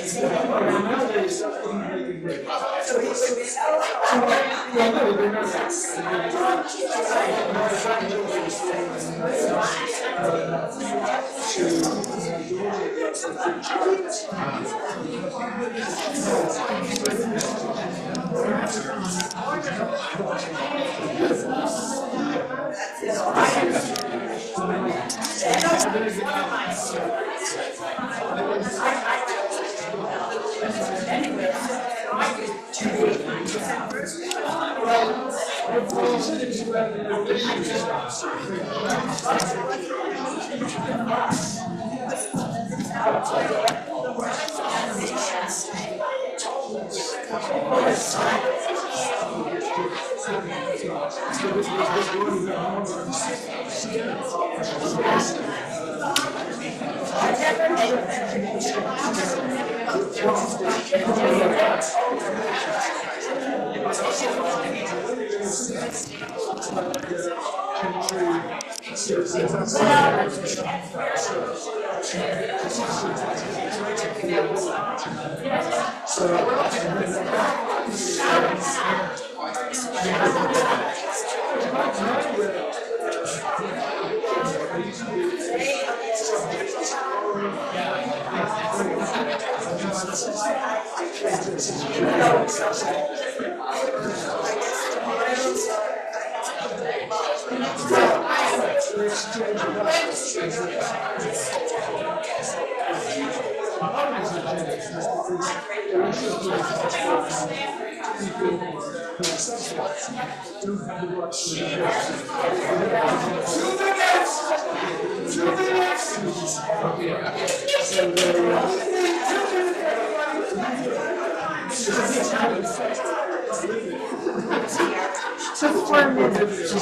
S8: Just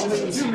S8: for a minute.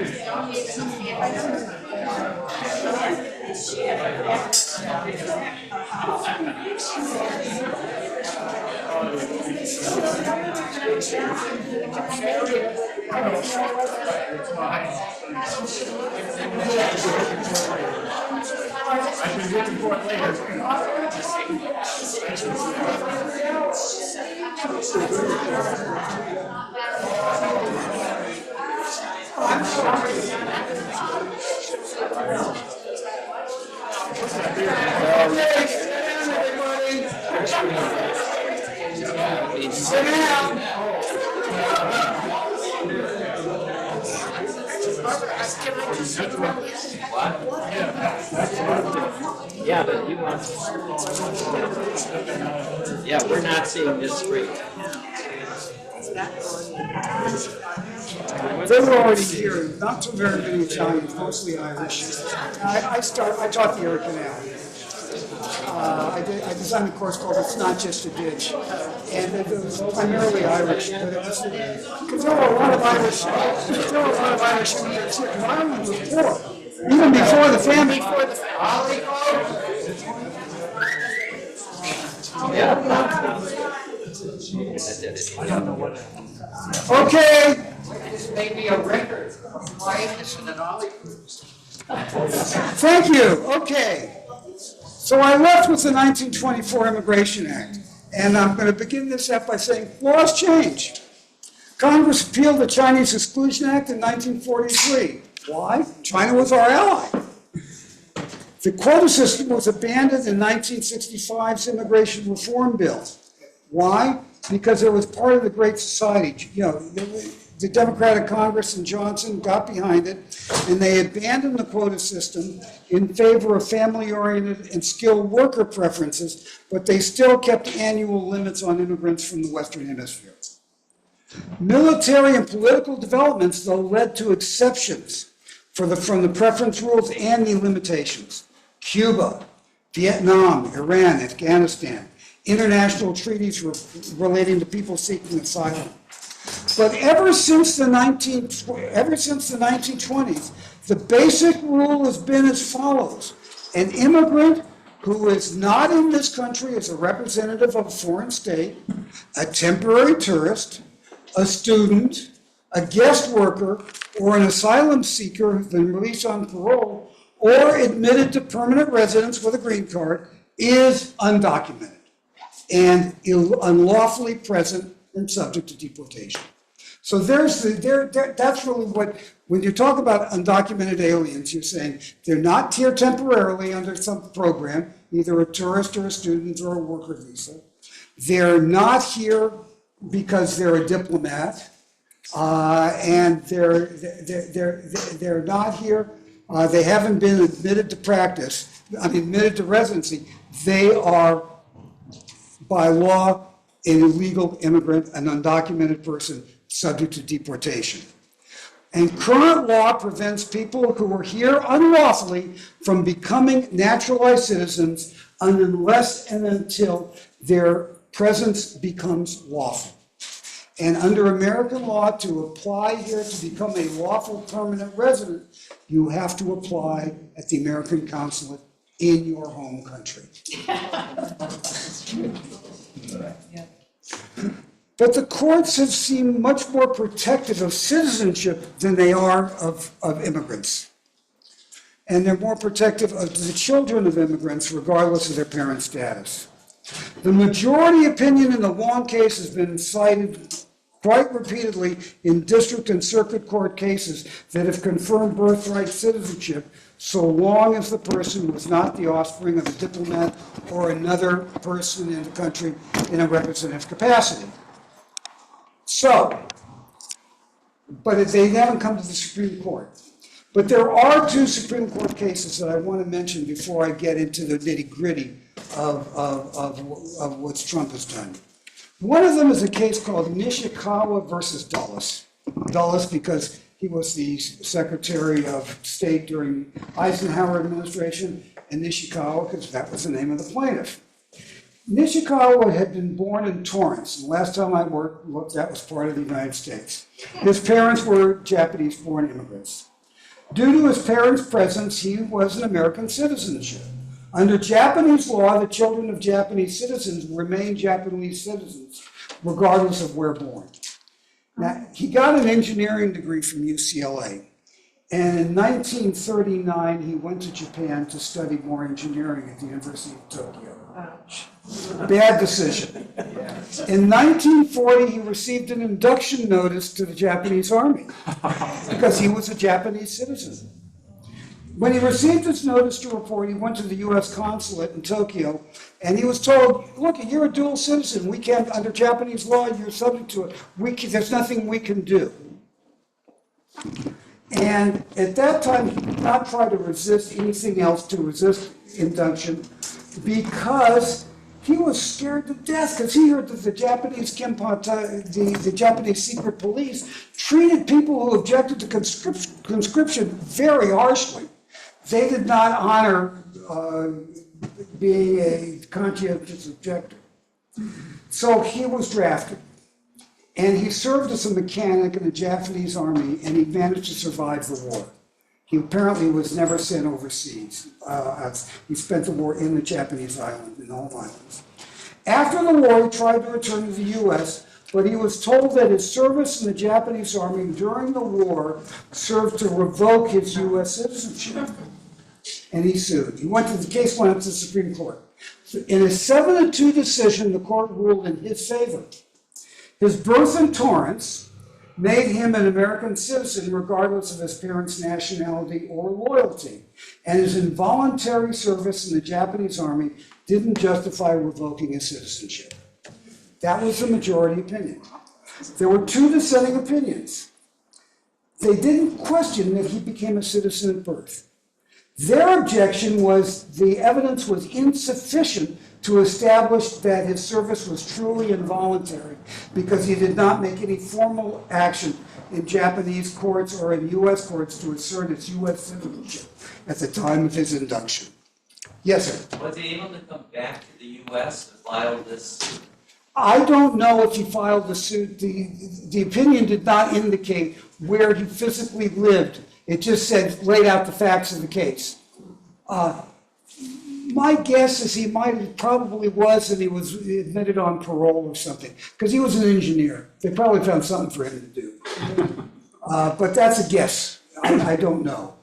S9: Yeah, but you want. Yeah, we're not seeing this screen.
S1: They were already here, not too very many Italians, mostly Irish. I taught the Erie Canal. I designed a course called It's Not Just a Ditch, and it was primarily Irish, but it was, because there were a lot of Irish immigrants here, because Ireland was poor, even before the famine. Okay.
S4: This may be a record of quietness in an OLLI.
S1: Thank you. Okay. So I left with the 1924 Immigration Act, and I'm going to begin this up by saying laws change. Congress repealed the Chinese Exclusion Act in 1943. Why? China was our ally. The quota system was abandoned in 1965's Immigration Reform Bill. Why? Because it was part of the Great Society. You know, the Democratic Congress and Johnson got behind it, and they abandoned the quota system in favor of family-oriented and skilled worker preferences, but they still kept annual limits on immigrants from the Western Hemisphere. Military and political developments, though, led to exceptions from the preference rules and the limitations. Cuba, Vietnam, Iran, Afghanistan, international treaties relating to people seeking asylum. But ever since the 1920s, the basic rule has been as follows. An immigrant who is not in this country as a representative of a foreign state, a temporary tourist, a student, a guest worker, or an asylum seeker who's been released on parole, or admitted to permanent residence with a green card, is undocumented. and unlawfully present and subject to deportation. So that's really what, when you talk about undocumented aliens, you're saying they're not here temporarily under some program, either a tourist or a student or a worker visa. They're not here because they're a diplomat, and they're not here, they haven't been admitted to practice, admitted to residency. They are, by law, an illegal immigrant, an undocumented person subject to deportation. And current law prevents people who are here unlawfully from becoming naturalized citizens unless and until their presence becomes lawful. And under American law, to apply here to become a lawful permanent resident, you have to apply at the American consulate in your home country. But the courts have seemed much more protective of citizenship than they are of immigrants. And they're more protective of the children of immigrants, regardless of their parents' status. The majority opinion in the Wong case has been cited quite repeatedly in district and circuit court cases that have confirmed birthright citizenship, so long as the person was not the offspring of a diplomat or another person in the country in a representative capacity. So, but they haven't come to the Supreme Court. But there are two Supreme Court cases that I want to mention before I get into the nitty-gritty of what Trump has done. One of them is a case called Nishikawa versus Dulles. Dulles because he was the Secretary of State during Eisenhower administration, and Nishikawa because that was the name of the plaintiff. Nishikawa had been born in Torrance, and last time I looked, that was part of the United States. His parents were Japanese-born immigrants. Due to his parents' presence, he was an American citizenship. Under Japanese law, the children of Japanese citizens remain Japanese citizens, regardless of where born. Now, he got an engineering degree from UCLA, and in 1939, he went to Japan to study more engineering at the University of Tokyo.
S7: Ouch.
S1: Bad decision. In 1940, he received an induction notice to the Japanese Army because he was a Japanese citizen. When he received his notice to report, he went to the U.S. consulate in Tokyo, and he was told, look, you're a dual citizen. We can't, under Japanese law, you're subject to it. There's nothing we can do. And at that time, he did not try to resist anything else to resist induction because he was scared to death because he heard that the Japanese the Japanese secret police treated people who objected to conscription very harshly. They did not honor being a conscientious objector. So he was drafted. And he served as a mechanic in the Japanese army, and he managed to survive the war. He apparently was never sent overseas. He spent the war in the Japanese island, in the home islands. After the war, he tried to return to the U.S., but he was told that his service in the Japanese army during the war served to revoke his U.S. citizenship. And he sued. The case went up to the Supreme Court. In a 7-2 decision, the court ruled in his favor. His birth in Torrance made him an American citizen regardless of his parents' nationality or loyalty, and his involuntary service in the Japanese army didn't justify revoking his citizenship. That was the majority opinion. There were two dissenting opinions. They didn't question that he became a citizen at birth. Their objection was the evidence was insufficient to establish that his service was truly involuntary because he did not make any formal action in Japanese courts or in U.S. courts to assert his U.S. citizenship at the time of his induction. Yes, sir?
S10: Was he able to come back to the U.S. and file this suit?
S1: I don't know if he filed the suit. The opinion did not indicate where he physically lived. It just said, laid out the facts of the case. My guess is he probably was, and he was admitted on parole or something, because he was an engineer. They probably found something for him to do. But that's a guess. I don't know.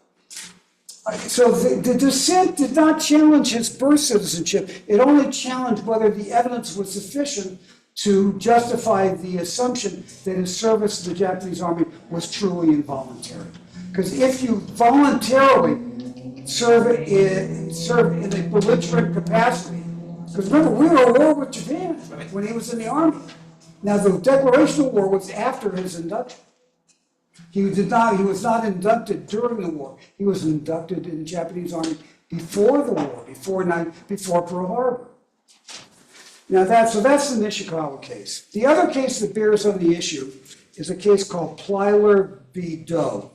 S1: So the dissent did not challenge his birth citizenship. It only challenged whether the evidence was sufficient to justify the assumption that his service in the Japanese army was truly involuntary. Because if you voluntarily serve in a belligerent capacity, because remember, we were at war with Japan when he was in the army. Now, the declaration of war was after his induction. He was not inducted during the war. He was inducted in the Japanese army before the war, before Pearl Harbor. Now that's the Nishikawa case. The other case that bears on the issue is a case called Plyler v. Doe.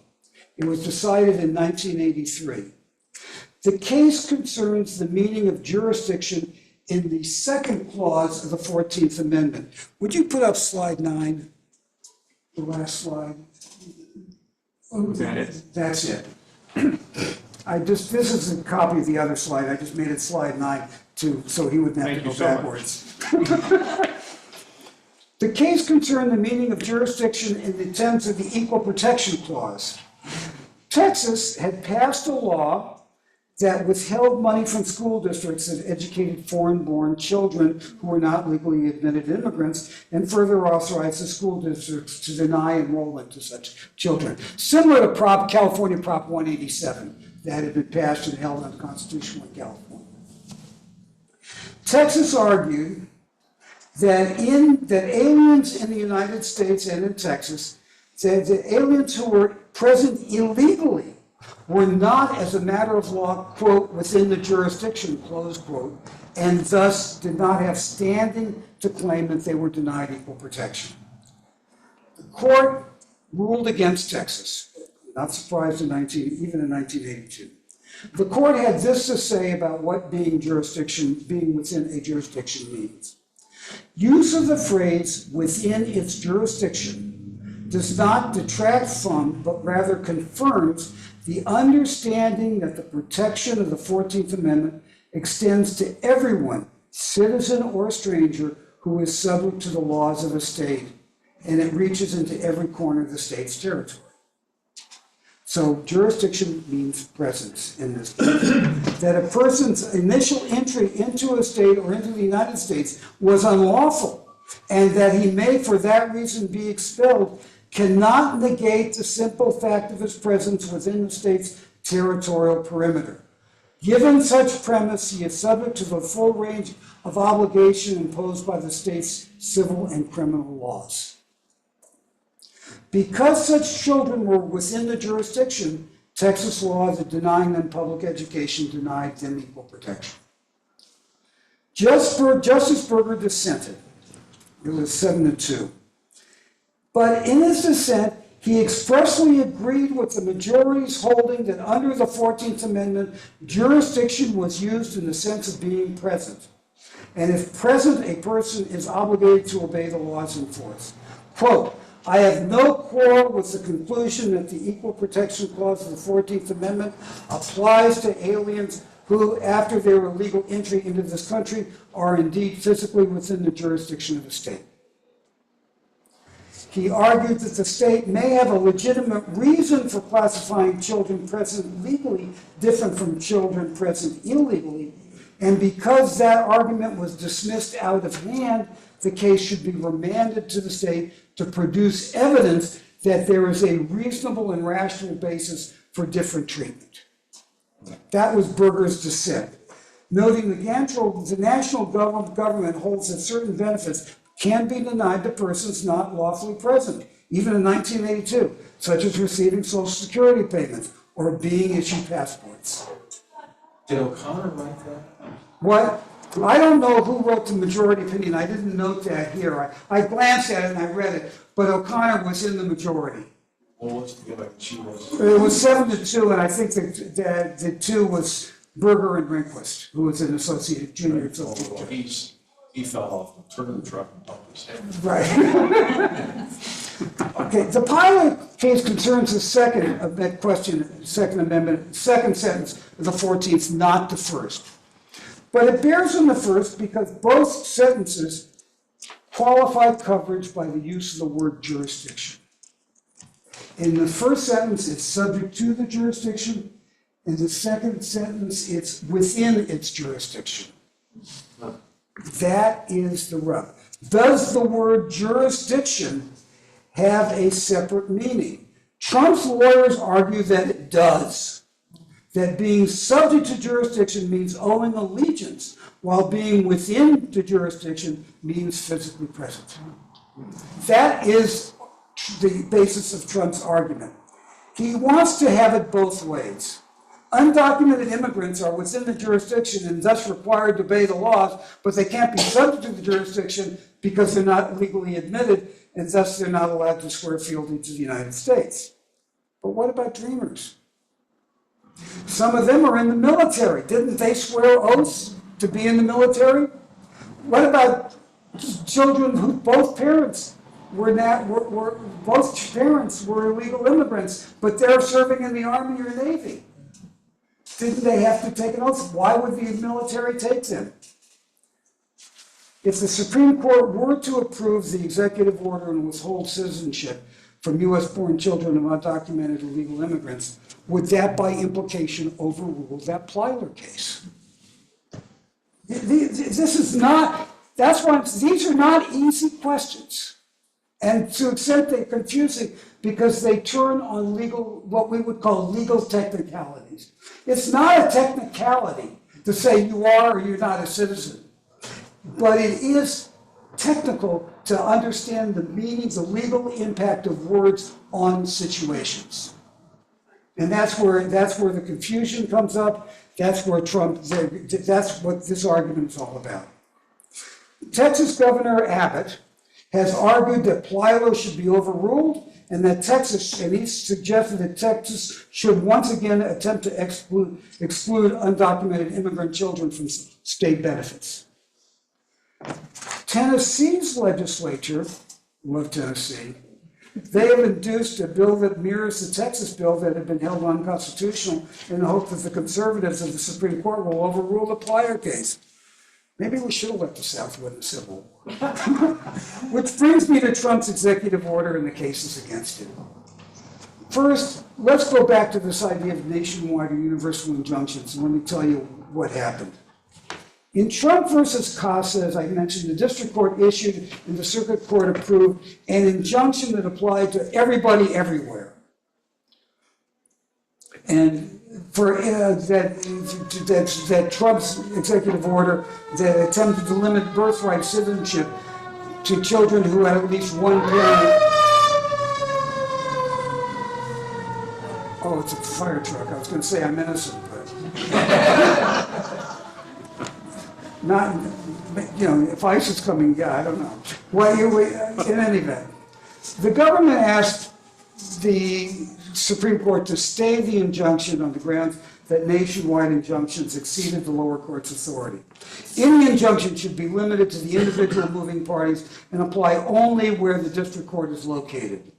S1: It was decided in 1983. The case concerns the meaning of jurisdiction in the second clause of the 14th Amendment. Would you put up slide 9, the last slide?
S5: Was that it?
S1: That's it. This is a copy of the other slide. I just made it slide 9 so he wouldn't have to go backwards. The case concerned the meaning of jurisdiction in the terms of the Equal Protection Clause. Texas had passed a law that withheld money from school districts that educated foreign-born children who were not legally admitted immigrants, and further authorized the school districts to deny enrollment to such children. Similar to California Prop 187 that had been passed and held unconstitutional in California. Texas argued that aliens in the United States and in Texas, that the aliens who were present illegally were not, as a matter of law, quote, within the jurisdiction, close quote, and thus did not have standing to claim that they were denied equal protection. The court ruled against Texas, not surprised even in 1982. The court had this to say about what being within a jurisdiction means. Use of the phrase within its jurisdiction does not detract from, but rather confirms the understanding that the protection of the 14th Amendment extends to everyone, citizen or stranger, who is subject to the laws of a state, and it reaches into every corner of the state's territory. So jurisdiction means presence in this case. That a person's initial entry into a state or into the United States was unlawful, and that he may for that reason be expelled, cannot negate the simple fact of his presence within the state's territorial perimeter. Given such premise, he is subject to the full range of obligation imposed by the state's civil and criminal laws. Because such children were within the jurisdiction, Texas laws of denying them public education denied them equal protection. Justice Berger dissented. It was 7-2. But in his dissent, he expressly agreed with the majority's holding that under the 14th Amendment, jurisdiction was used in the sense of being present. And if present, a person is obligated to obey the laws in force. Quote, I have no quarrel with the conclusion that the Equal Protection Clause of the 14th Amendment applies to aliens who, after their illegal entry into this country, are indeed physically within the jurisdiction of the state. He argued that the state may have a legitimate reason for classifying children present legally different from children present illegally, and because that argument was dismissed out of hand, the case should be remanded to the state to produce evidence that there is a reasonable and rational basis for different treatment. That was Berger's dissent, noting the national government holds that certain benefits can be denied to persons not lawfully present, even in 1982, such as receiving Social Security payments or being issued passports.
S5: Did O'Connor write that?
S1: What? I don't know who wrote the majority opinion. I didn't note that here. I glanced at it and I read it, but O'Connor was in the majority.
S5: Well, let's get back to she was.
S1: It was 7-2, and I think that the 2 was Berger and Rehnquist, who was an junior associate.
S5: Well, he fell off the turn of the truck and bumped his head.
S1: Right. Okay, the pilot case concerns the second of that question, Second Amendment, second sentence of the 14th, not the first. But it bears on the first because both sentences qualify coverage by the use of the word jurisdiction. In the first sentence, it's subject to the jurisdiction. In the second sentence, it's within its jurisdiction. That is the rub. Does the word jurisdiction have a separate meaning? Trump's lawyers argue that it does. That being subject to jurisdiction means owing allegiance, while being within the jurisdiction means physically present. That is the basis of Trump's argument. He wants to have it both ways. Undocumented immigrants are within the jurisdiction and thus required to obey the laws, but they can't be subject to the jurisdiction because they're not legally admitted, and thus they're not allowed to swear fealty to the United States. But what about dreamers? Some of them are in the military. Didn't they swear oaths to be in the military? What about children who both parents were illegal immigrants, but they're serving in the Army or Navy? Didn't they have to take an oath? Why would the military take them? If the Supreme Court were to approve the executive order and withhold citizenship from U.S.-born children of undocumented illegal immigrants, would that by implication overrule that Plyler case? This is not, that's why these are not easy questions. And to an extent they're confusing because they turn on legal, what we would call legal technicalities. It's not a technicality to say you are or you're not a citizen, but it is technical to understand the meaning, the legal impact of words on situations. And that's where the confusion comes up. That's where that's what this argument is all about. Texas Governor Abbott has argued that Plyler should be overruled and that he suggested that Texas should once again attempt to exclude undocumented immigrant children from state benefits. Tennessee's legislature, love Tennessee, they have introduced a bill that mirrors the Texas bill that had been held unconstitutional in the hope that the conservatives of the Supreme Court will overrule the Plyler case. Maybe we should have let the South win the Civil War. Which brings me to Trump's executive order and the cases against it. First, let's go back to this idea of nationwide or universal injunctions, and let me tell you what happened. In Trump versus Casa, as I mentioned, the district court issued and the circuit court approved an injunction that applied to everybody everywhere. And for that Trump's executive order that attempted to limit birthright citizenship to children who had at least one parent. Oh, it's a fire truck. I was going to say I'm innocent, but not. If ICE is coming, yeah, I don't know. Well, in any event, the government asked the Supreme Court to stay the injunction on the grounds that nationwide injunctions exceeded the lower court's authority. Any injunction should be limited to the individual moving parties and apply only where the district court is located.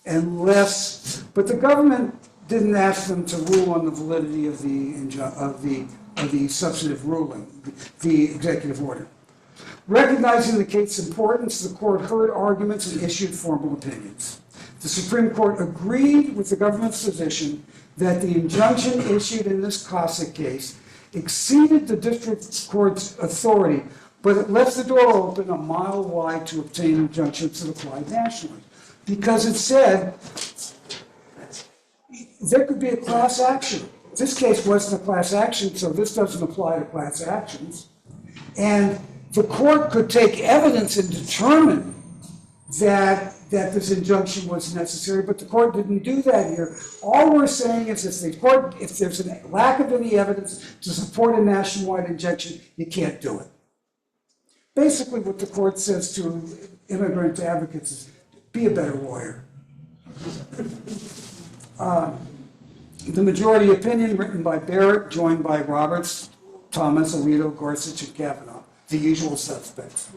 S1: But the government didn't ask them to rule on the validity of the substantive ruling, the executive order. Recognizing the case's importance, the court heard arguments and issued formal opinions. The Supreme Court agreed with the government's position that the injunction issued in this Casa case exceeded the district court's authority, but it left the door open a mile wide to obtain injunctions that applied nationally. Because it said there could be a class action. This case wasn't a class action, so this doesn't apply to class actions. And the court could take evidence and determine that this injunction was necessary, but the court didn't do that here. All we're saying is if there's a lack of any evidence to support a nationwide injunction, you can't do it. Basically what the court says to immigrant advocates is, be a better lawyer. The majority opinion written by Barrett, joined by Roberts, Thomas, Alito, Gorsuch, and Kavanaugh, the usual suspects,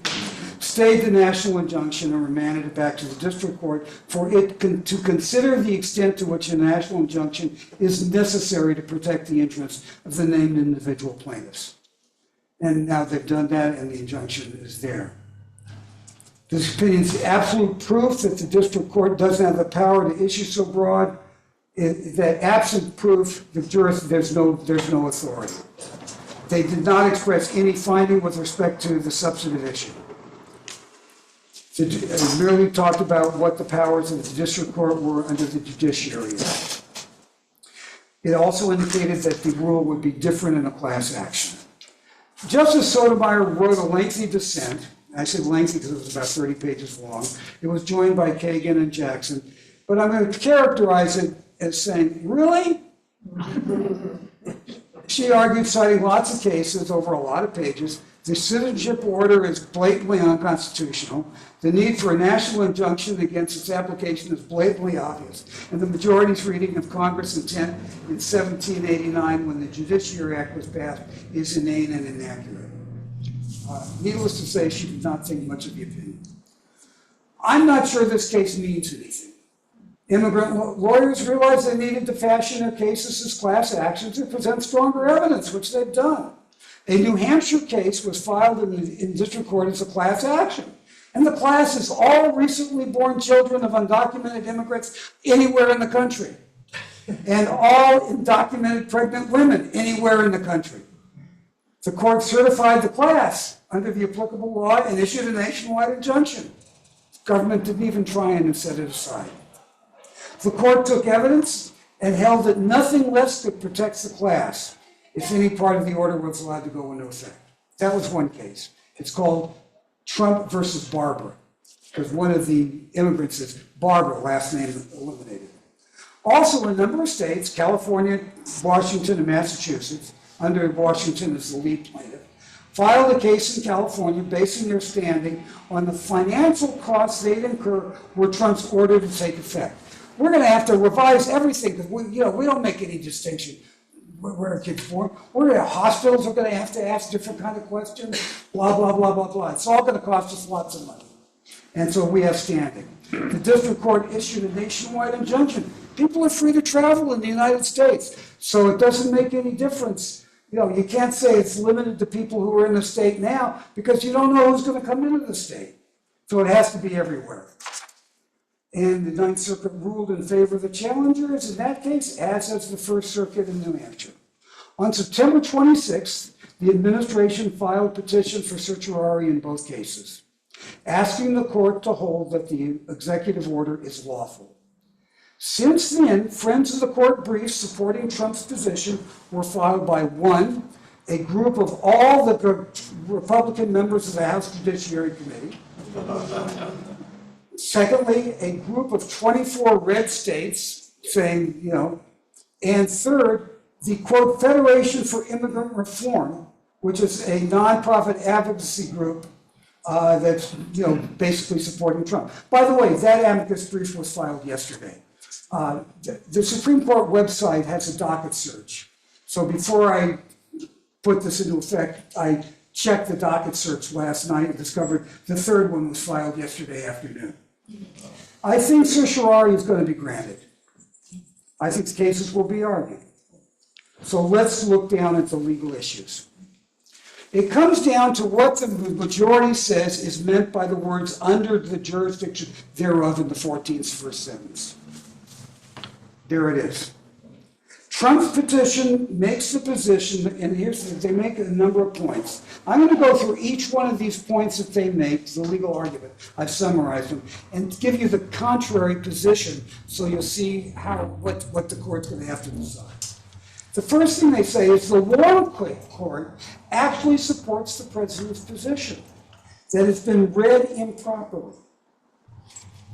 S1: stayed the national injunction and remanded it back to the district court for it to consider the extent to which a national injunction is necessary to protect the interests of the named individual plaintiffs. And now they've done that and the injunction is there. This opinion is absolute proof that the district court doesn't have the power to issue so broad that absent proof, there's no authority. They did not express any finding with respect to the substantive issue. It merely talked about what the powers of the district court were under the Judiciary Act. It also indicated that the rule would be different in a class action. Justice Sotomayor wrote a lengthy dissent. I said lengthy because it was about 30 pages long. It was joined by Kagan and Jackson. But I'm going to characterize it as saying, really? She argued, citing lots of cases over a lot of pages, the citizenship order is blatantly unconstitutional. The need for a national injunction against its application is blatantly obvious. And the majority's reading of Congress' intent in 1789, when the Judiciary Act was passed, is inane and inaccurate. Needless to say, she did not think much of the opinion. I'm not sure this case means anything. Immigrant lawyers realized they needed to fashion their cases as class actions and present stronger evidence, which they've done. A New Hampshire case was filed in district court as a class action. And the class is all recently born children of undocumented immigrants anywhere in the country. And all undocumented pregnant women anywhere in the country. The court certified the class under the applicable law and issued a nationwide injunction. The government didn't even try and set it aside. The court took evidence and held that nothing less could protect the class if any part of the order was allowed to go into effect. That was one case. It's called Trump versus Barbara, because one of the immigrants is Barbara, last name eliminated. Also, a number of states, California, Washington, and Massachusetts, under Washington as the lead plaintiff, filed a case in California basing their standing on the financial costs they'd incur were Trump's order to take effect. We're going to have to revise everything because we don't make any distinction where a kid's born. Hospitals are going to have to ask different kind of questions, blah, blah, blah, blah, blah. It's all going to cost us lots of money. And so we have standing. The district court issued a nationwide injunction. People are free to travel in the United States, so it doesn't make any difference. You can't say it's limited to people who are in the state now because you don't know who's going to come into the state. So it has to be everywhere. And the Ninth Circuit ruled in favor of the challengers in that case, as has the First Circuit in New Hampshire. On September 26th, the administration filed a petition for certiorari in both cases, asking the court to hold that the executive order is lawful. Since then, friends of the court briefs supporting Trump's position were filed by one, a group of all the Republican members of the House Judiciary Committee. Secondly, a group of 24 red states saying, and third, the quote, Federation for Immigrant Reform, which is a nonprofit advocacy group that's, basically supporting Trump. By the way, that amicus brief was filed yesterday. The Supreme Court website has a docket search. So before I put this into effect, I checked the docket search last night and discovered the third one was filed yesterday afternoon. I think certiorari is going to be granted. I think the cases will be argued. So let's look down at the legal issues. It comes down to what the majority says is meant by the words under the jurisdiction thereof in the 14th first sentence. There it is. Trump's petition makes the position, and they make a number of points. I'm going to go through each one of these points that they make, the legal argument. I've summarized them, and give you the contrary position so you'll see what the court's going to have to decide. The first thing they say is the law court actually supports the president's position, that it's been read improperly.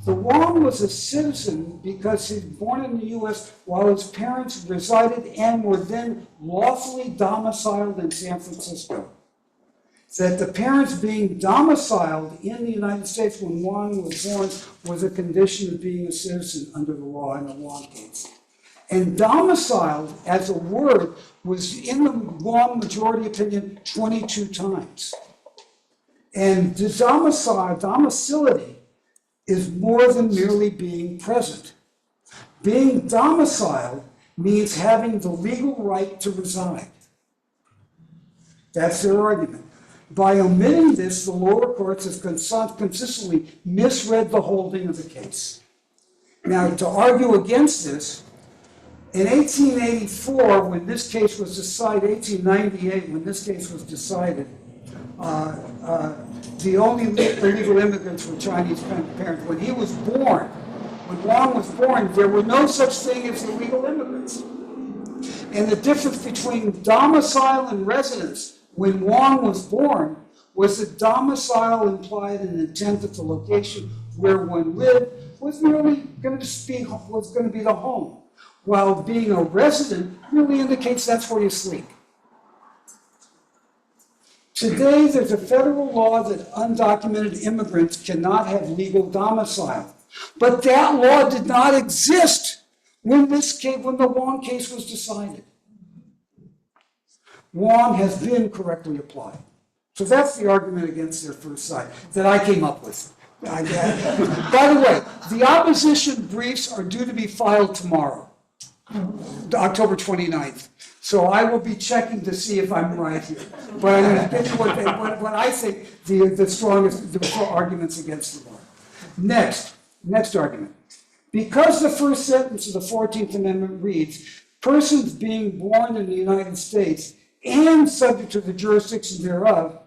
S1: The Wong was a citizen because he was born in the U.S. while his parents resided and were then lawfully domiciled in San Francisco. That the parents being domiciled in the United States when Wong was born was a condition of being a citizen under the law in the Wong case. And domiciled as a word was in the Wong majority opinion 22 times. And the domicility is more than merely being present. Being domiciled means having the legal right to reside. That's their argument. By omitting this, the lower courts have consistently misread the holding of the case. Now, to argue against this, In 1884, when this case was decided, 1898, when this case was decided, the only illegal immigrants were Chinese parents. When he was born, when Wong was born, there were no such thing as illegal immigrants. And the difference between domicile and residence when Wong was born was that domicile implied an intent that the location where one lived was merely going to be the home, while being a resident really indicates that's where you sleep. Today, there's a federal law that undocumented immigrants cannot have legal domicile. But that law did not exist when the Wong case was decided. Wong has been correctly applied. So that's the argument against their first side that I came up with. By the way, the opposition briefs are due to be filed tomorrow, October 29th. So I will be checking to see if I'm right here. But I'm going to get you what I think the strongest arguments against the law. Next argument. Because the first sentence of the 14th Amendment reads, persons being born in the United States and subject to the jurisdiction thereof,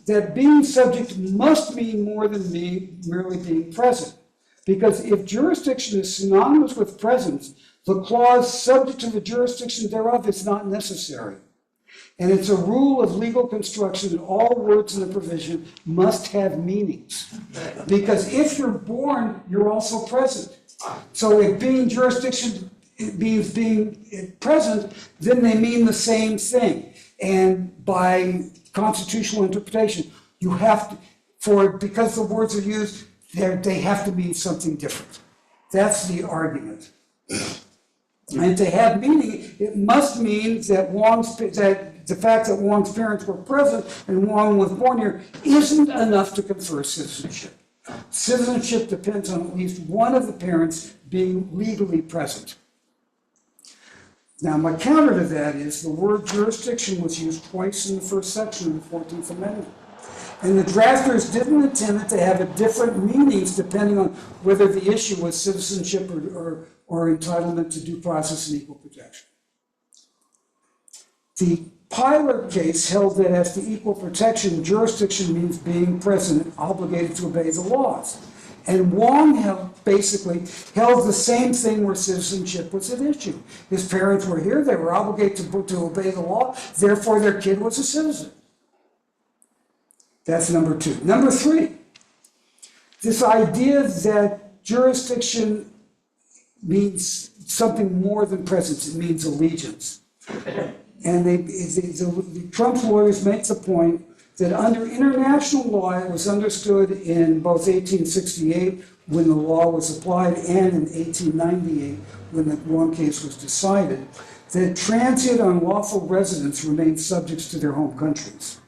S1: that being subject must mean more than merely being present. Because if jurisdiction is synonymous with presence, the clause subject to the jurisdiction thereof is not necessary. And it's a rule of legal construction that all words in the provision must have meanings. Because if you're born, you're also present. So if being jurisdiction means being present, then they mean the same thing. And by constitutional interpretation, you have to, because the words are used, they have to mean something different. That's the argument. And to have meaning, it must mean that the fact that Wong's parents were present and Wong was born here isn't enough to confer citizenship. Citizenship depends on at least one of the parents being legally present. Now, my counter to that is the word jurisdiction was used twice in the first section of the 14th Amendment. And the drafters didn't intend it to have different meanings depending on whether the issue was citizenship or entitlement to due process and equal protection. The Pilar case held that as to equal protection, jurisdiction means being present and obligated to obey the laws. And Wong basically held the same thing where citizenship was at issue. His parents were here, they were obligated to obey the law, therefore their kid was a citizen. That's number two. Number three, this idea that jurisdiction means something more than presence, it means allegiance. And Trump's lawyers make the point that under international law, it was understood in both 1868, when the law was applied, and in 1898, when the Wong case was decided, that transient unlawful residents remain subjects to their home countries.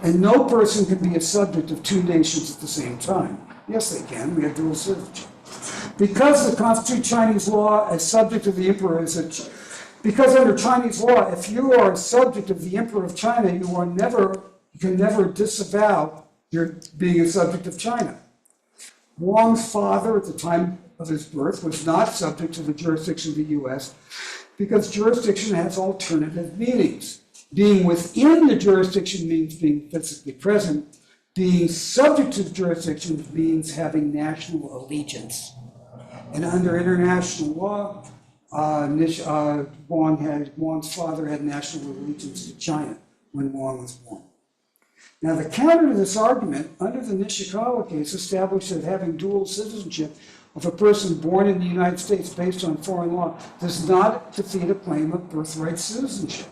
S1: And no person can be a subject of two nations at the same time. Yes, they can. We have dual citizenship. Because the constituted Chinese law as subject of the emperor because under Chinese law, if you are a subject of the emperor of China, you can never disavow your being a subject of China. Wong's father at the time of his birth was not subject to the jurisdiction of the U.S. because jurisdiction has alternative meanings. Being within the jurisdiction means being physically present. Being subject to the jurisdiction means having national allegiance. And under international law, Wong's father had national allegiance to China when Wong was born. Now, the counter to this argument, under the Nishikawa case, established that having dual citizenship of a person born in the United States based on foreign law does not defeat a claim of birthright citizenship.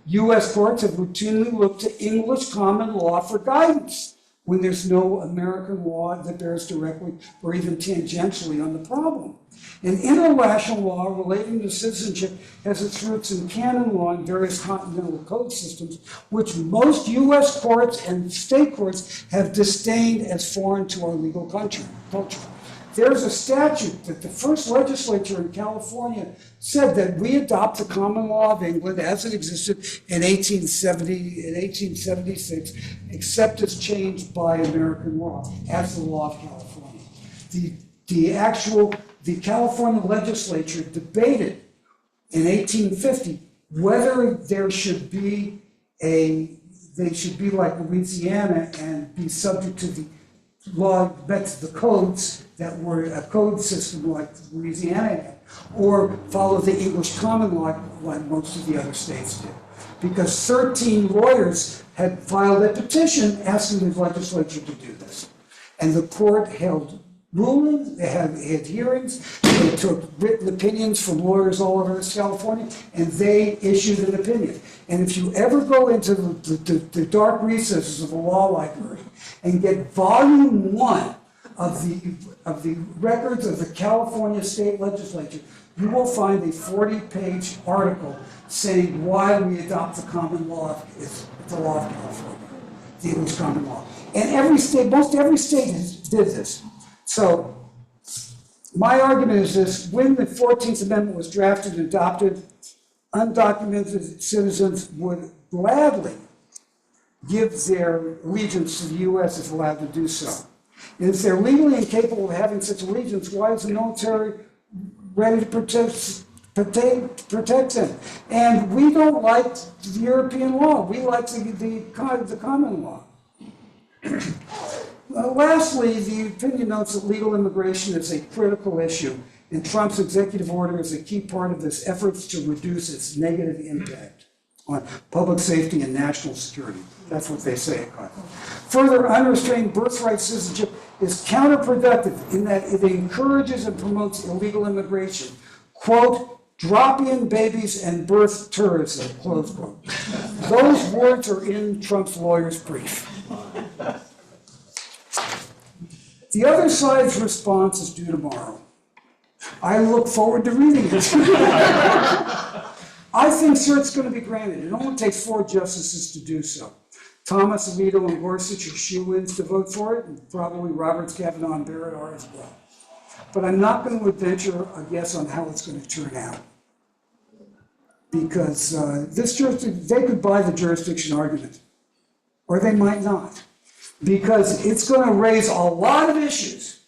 S1: U.S. courts have routinely looked to English common law for guidance when there's no American law that bears directly or even tangentially on the problem. And international law relating to citizenship has its roots in canon law and various continental code systems, which most U.S. courts and state courts have disdained as foreign to our legal culture. There's a statute that the first legislature in California said that we adopt the common law of England as it existed in 1876, except as changed by American law, as the law of California. The actual the California legislature debated in 1850 whether there should be they should be like Louisiana and be subject to the law, that's the codes that were a code system like Louisiana had, or follow the English common law like most of the other states did. Because 13 lawyers had filed a petition asking the legislature to do this. And the court held rulings, they had hearings, they took written opinions from lawyers all over California, and they issued an opinion. And if you ever go into the dark recesses of the law library and get volume 1 of the records of the California state legislature, you will find a 40-page article saying why we adopt the common law, the law of California, the English common law. And every state, most every state did this. So my argument is this: when the 14th Amendment was drafted and adopted, undocumented citizens would gladly give their allegiance to the U.S. if allowed to do so. And if they're legally incapable of having such allegiance, why is the military ready to protect them? And we don't like the European law. We like the common law. Lastly, the opinion notes that legal immigration is a critical issue, and Trump's executive order is a key part of this efforts to reduce its negative impact on public safety and national security. That's what they say. Further, unrestrained birthright citizenship is counterproductive in that it encourages and promotes illegal immigration. Quote, drop-in babies and birth tourism, close quote. Those words are in Trump's lawyer's brief. The other side's response is due tomorrow. I look forward to reading it. I think cert's going to be granted. It only takes 4 justices to do so. Thomas, Alito, and Gorsuch are shoe-ins to vote for it, and probably Roberts, Kavanaugh, and Barrett are as well. But I'm not going to venture a guess on how it's going to turn out. Because they could buy the jurisdiction argument, or they might not. Because it's going to raise a lot of issues.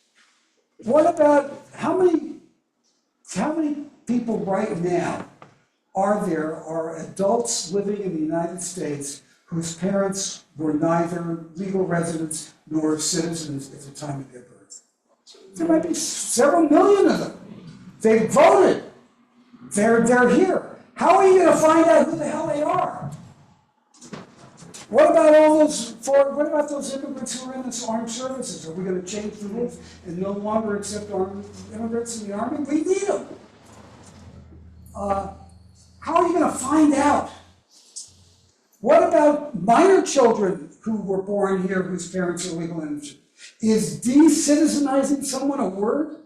S1: What about how many people right now are adults living in the United States whose parents were neither legal residents nor citizens at the time of their birth? There might be several million of them. They voted. They're here. How are you going to find out who the hell they are? What about those immigrants who are in the armed services? Are we going to change the rules and no longer accept armed immigrants in the army? We need them. How are you going to find out? What about minor children who were born here whose parents are legal immigrants? Is de-citizenizing someone a word?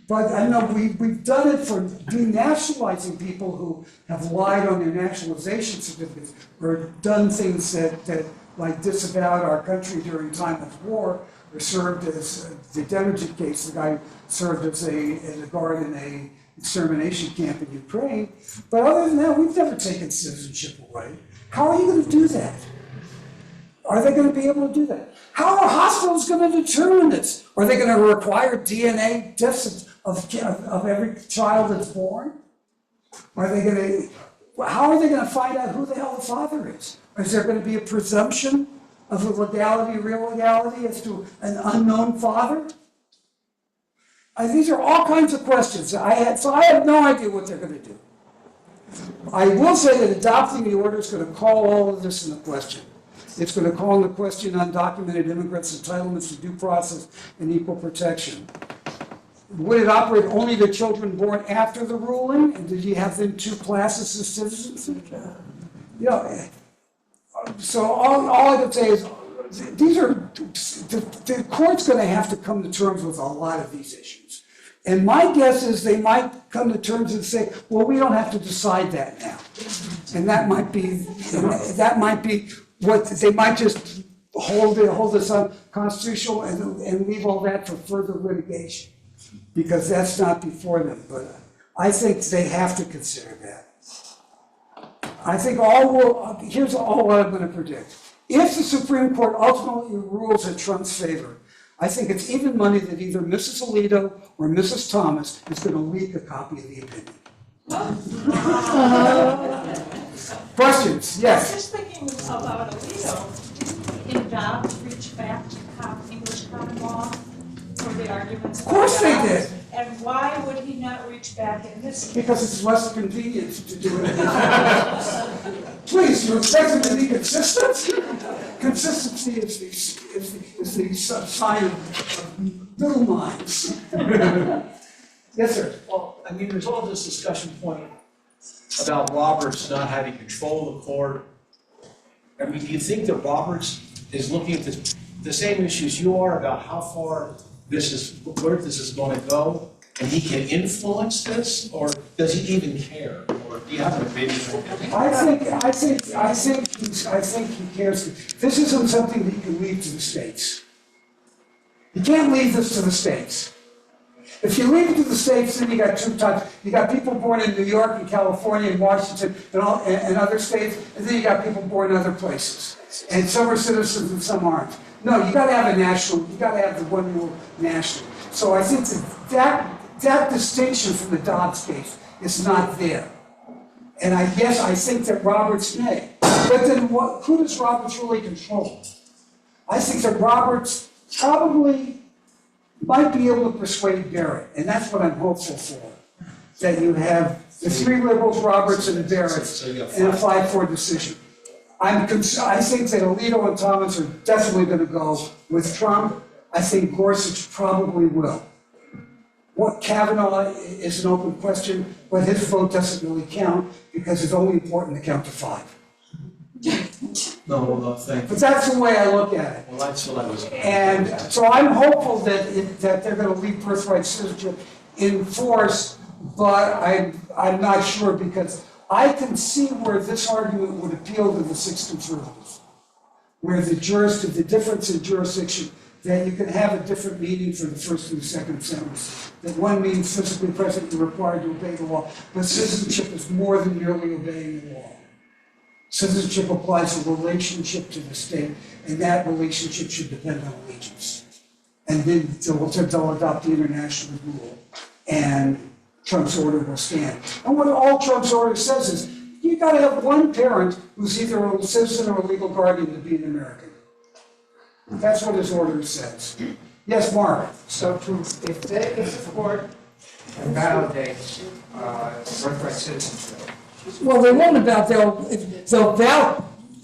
S1: But I know we've done it for denationalizing people who have lied on their nationalization certificates or done things that like disavowed our country during time of war, or served as the Demerjic case, the guy served as a guard in a extermination camp in Ukraine. But other than that, we've never taken citizenship away. How are you going to do that? Are they going to be able to do that? How are hospitals going to determine this? Are they going to require DNA tests of every child that's born? How are they going to find out who the hell the father is? Is there going to be a presumption of legality, real legality, as to an unknown father? These are all kinds of questions. So I have no idea what they're going to do. I will say that adopting the order is going to call all of this into question. It's going to call into question undocumented immigrants' entitlements to due process and equal protection. Would it operate only to children born after the ruling? And did you have them 2 classes of citizens? So all I can say is, the court's going to have to come to terms with a lot of these issues. And my guess is they might come to terms and say, well, we don't have to decide that now. And that might be what they might just hold this unconstitutional and leave all that for further litigation, because that's not before them. But I think they have to consider that. I think here's all I'm going to predict. If the Supreme Court ultimately rules in Trump's favor, I think it's even money that either Mrs. Alito or Mrs. Thomas is going to leak a copy of the opinion. Questions?
S11: I
S1: Yes.
S11: was just thinking about Alito, didn't in Dobbs reach back to English common law for the arguments?
S1: Of course they did.
S11: And why would he not reach back in this case?
S1: Because it's less convenient to do it. Please, you expect them to be consistent? Consistency is the sign of little minds. Yes, sir.
S5: Well, I mean, there's all this discussion point about Roberts not having control of the court. I mean, do you think that Roberts is looking at the same issues you are about how far where this is going to go, and he can influence this, or does he even care? Or do you have an opinion?
S1: I think he cares. This isn't something that you can leave to the states. You can't leave this to the states. If you leave it to the states, then you got two types. You got people born in New York and California and Washington and other states, and then you got people born in other places. And some are citizens and some aren't. No, you gotta have a national, you gotta have the one rule national. So I think that distinction from the Dobbs case is not there. And I think that Roberts may. But then who does Roberts really control? I think that Roberts probably might be able to persuade Barrett, and that's what I'm hopeful for. That you have the three liberals, Roberts and Barrett, and a 5-4 decision. I think that Alito and Thomas are definitely going to go with Trump. I think Gorsuch probably will. What Kavanaugh is an open question, but his vote doesn't really count because it's only important to count to 5.
S5: No, thank you.
S1: But that's the way I look at it.
S5: Well, that's what I was.
S1: And so I'm hopeful that they're going to leave birthright citizenship in force, but I'm not sure because I can see where this argument would appeal to the 6 conservatives, where the difference in jurisdiction, that you can have a different meaning for the first and the second sentence. That one means physically present and required to obey the law, but citizenship is more than merely obeying the law. Citizenship applies a relationship to the state, and that relationship should depend on allegiance. And then they'll adopt the international rule, and Trump's order will stand. And what all Trump's order says is, you gotta have one parent who's either a citizen or a legal guardian to be an American. That's what his order says. Yes, Mark?
S12: So if the court invalidates birthright citizenship.
S1: Well, they won't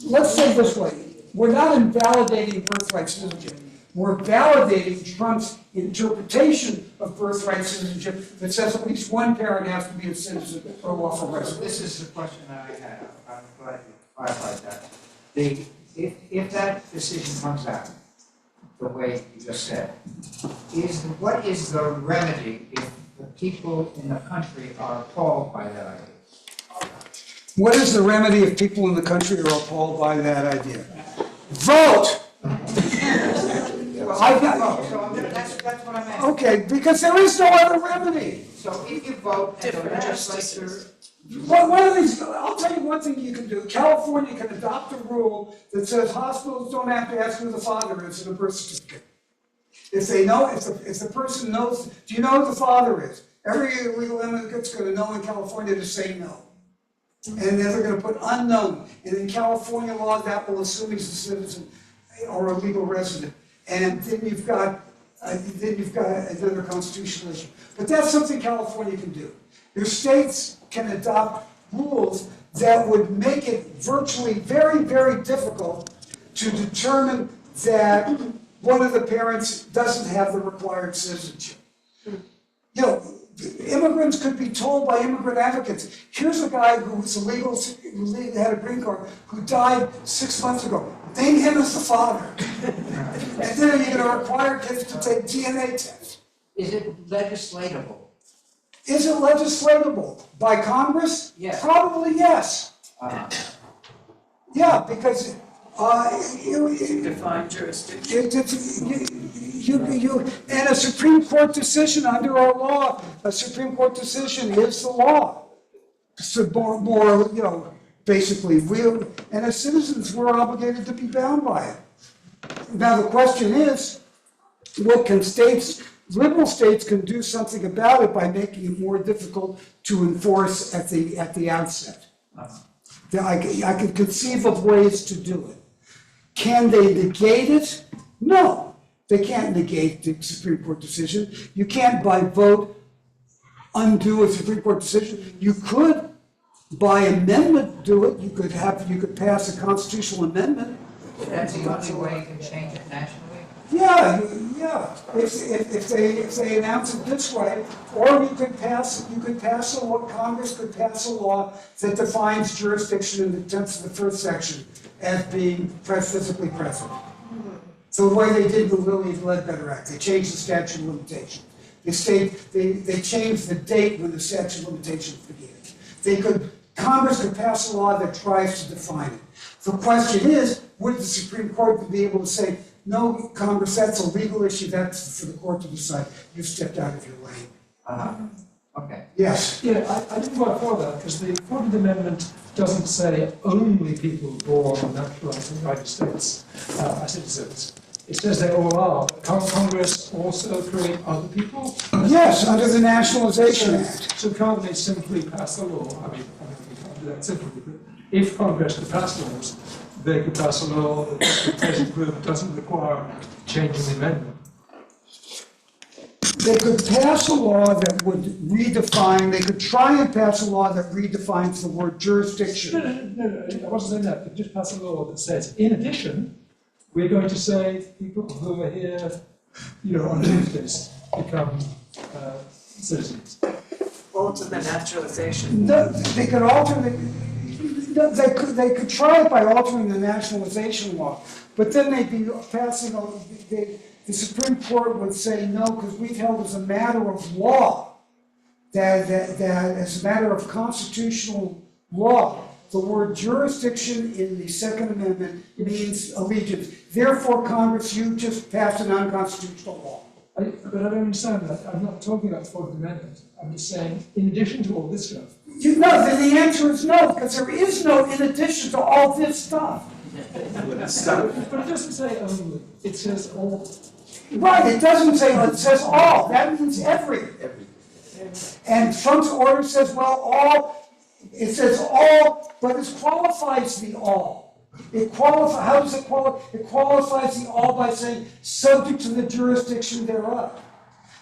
S1: let's say it this way, we're not invalidating birthright citizenship. We're validating Trump's interpretation of birthright citizenship that says at least one parent has to be a citizen or a lawful resident.
S12: This is the question that I had. I'm glad you clarified that. If that decision comes out the way you just said, what is the remedy if the people in the country are appalled by that idea?
S1: What is the remedy if people in the country are appalled by that idea? Vote!
S12: That's what I'm asking.
S1: Okay, because there is no other remedy.
S12: So if you vote and the legislature.
S1: One of these, I'll tell you one thing you can do. California can adopt a rule that says hospitals don't have to ask who the father is in a birth certificate. If they know, if the person knows, do you know who the father is? Every legal immigrant's going to know in California to say no. And then they're going to put unknown. And in California law, that will assume he's a citizen or a legal resident. And then you've got another constitutional issue. But that's something California can do. Your states can adopt rules that would make it virtually very, very difficult to determine that one of the parents doesn't have the required citizenship. You know, immigrants could be told by immigrant advocates, here's a guy who was illegal, who had a green card, who died 6 months ago. Name him as the father. And then you're going to require kids to take DNA tests.
S12: Is it legislatable?
S1: Is it legislatable? By Congress?
S12: Yes.
S1: Probably yes. Yeah, because
S7: Define jurisdiction.
S1: And a Supreme Court decision under our law, a Supreme Court decision is the law. So more, basically, and as citizens, we're obligated to be bound by it. Now, the question is, what can states, liberal states can do something about it by making it more difficult to enforce at the outset. I can conceive of ways to do it. Can they negate it? No, they can't negate the Supreme Court decision. You can't by vote undo a Supreme Court decision. You could by amendment do it. You could pass a constitutional amendment.
S12: That's the only way you can change it nationally?
S1: Yeah. If they announce it this way, or you could pass a law, Congress could pass a law that defines jurisdiction in the terms of the first section as being physically present. So the way they did the Lilly Ledbetter Act, they changed the statute of limitations. They changed the date when the statute of limitations began. Congress could pass a law that tries to define it. The question is, would the Supreme Court be able to say, no, Congress, that's a legal issue, that's for the court to decide. You've stepped out of your lane.
S12: Okay.
S1: Yes.
S6: Yeah, I didn't quite follow that, because the 14th Amendment doesn't say only people born and naturalized in the United States are citizens. It says they all are. Can't Congress also create other people?
S1: Yes, under the Nationalization Act.
S6: So can't they simply pass a law? I mean, we can't do that simply, but if Congress could pass laws, they could pass a law that the present group doesn't require changing the amendment.
S1: They could pass a law that would redefine, they could try and pass a law that redefines the word jurisdiction.
S6: No, I wasn't saying that. They could just pass a law that says, in addition, we're going to say people who are here, on Tuesdays become citizens.
S7: Alter the naturalization.
S1: No, they could alter they could try it by altering the nationalization law, but then they'd be passing, the Supreme Court would say no, because we've held as a matter of law, that as a matter of constitutional law, the word jurisdiction in the Second Amendment means allegiance. Therefore, Congress, you just passed an unconstitutional law.
S6: But I don't understand that. I'm not talking about the 14th Amendment. I'm just saying, in addition to all this stuff.
S1: Then the answer is no, because there is no in addition to all this stuff.
S6: But it doesn't say only. It says all.
S1: Right, it doesn't say, it says all. That means every. And Trump's order says, well, all. It says all, but it qualifies the all. How does it qualify? It qualifies the all by saying subject to the jurisdiction thereof.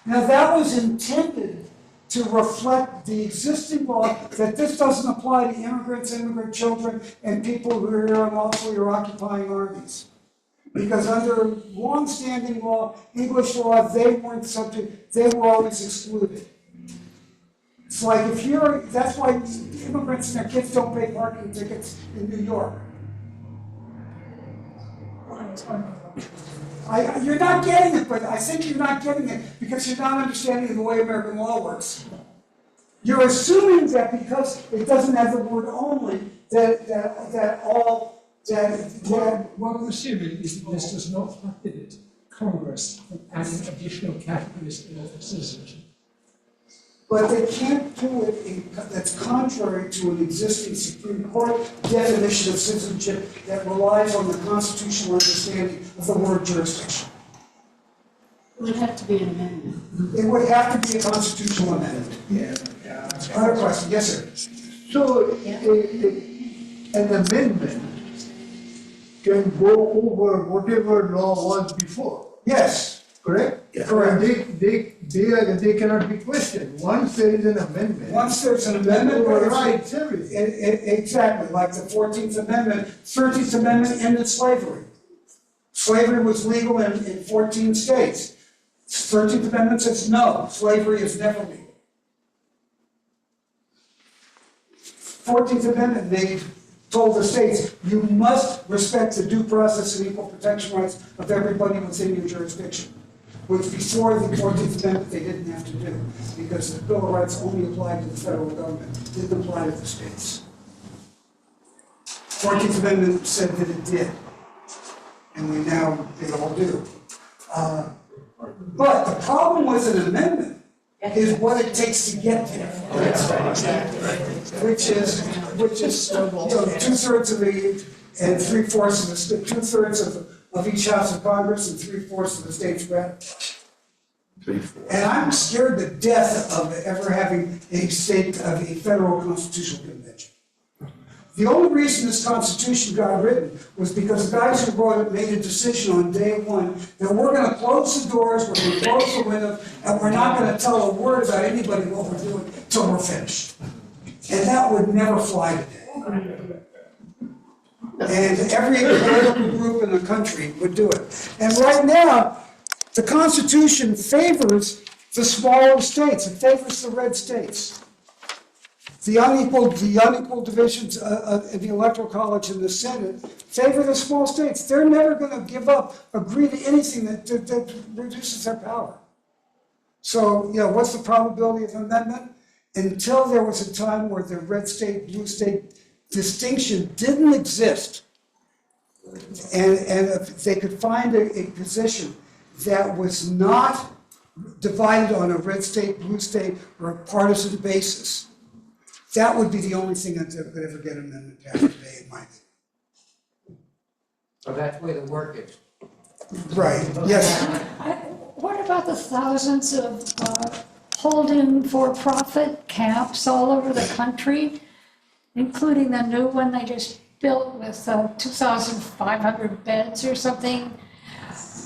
S1: Now that was intended to reflect the existing law that this doesn't apply to immigrants, immigrant children, and people who are here unlawfully or occupying armies. Because under long-standing law, English law, they weren't subject, they were always excluded. It's like that's why immigrants and their kids don't pay parking tickets in New York. You're not getting it, but I think you're not getting it because you're not understanding the way American law works. You're assuming that because it doesn't have the word only,
S6: what I'm assuming is that this does not prohibit Congress from adding additional categories of citizenship.
S1: But they can't do it, that's contrary to an existing Supreme Court definition of citizenship that relies on the constitutional understanding of the word jurisdiction.
S3: It would have to be an amendment.
S1: It would have to be a constitutional amendment.
S13: Yeah.
S1: Other question, yes, sir.
S13: So, an amendment can go over whatever law was before,
S1: Yes.
S13: correct?
S1: Yeah. Correct.
S13: They cannot be questioned. Once there is an amendment.
S1: Once there's an amendment,
S13: that overrides everything.
S1: Exactly, like the 14th Amendment. 13th Amendment ended slavery. Slavery was legal in 14 states. 13th Amendment says no, slavery is never legal. 14th Amendment, they told the states, you must respect the due process and equal protection rights of everybody within your jurisdiction. Which before the 14th Amendment, they didn't have to do, because the Bill of Rights only applied to the federal government, didn't apply to the states. 14th Amendment said that it did, and they all do. But the problem with an amendment is what it takes to get there. Which is 2/3 of the, and 3/4 of the, 2/3 of each House of Congress and 3/4 of the states ratify.
S2: 3/4.
S1: And I'm scared to death of ever having a federal constitutional convention. The only reason this Constitution got written was because the guys who wrote it made a decision on day one that we're gonna close the doors, we're gonna close the windows, and we're not gonna tell a word about anybody what we're doing till we're finished. And that would never fly today. And every political group in the country would do it. And right now, the Constitution favors the smaller states, it favors the red states. The unequal divisions in the Electoral College and the Senate favor the small states. They're never gonna agree to anything that reduces their power. So, what's the probability of amendment? Until there was a time where the red state, blue state distinction didn't exist, and if they could find a position that was not divided on a red state, blue state, or a partisan basis, that would be the only thing that could ever get an amendment passed today, in my view.
S12: So that's where the work is.
S1: Right, yes.
S8: What about the thousands of hold-in for-profit camps all over the country, including the new one they just built with 2,500 beds or something?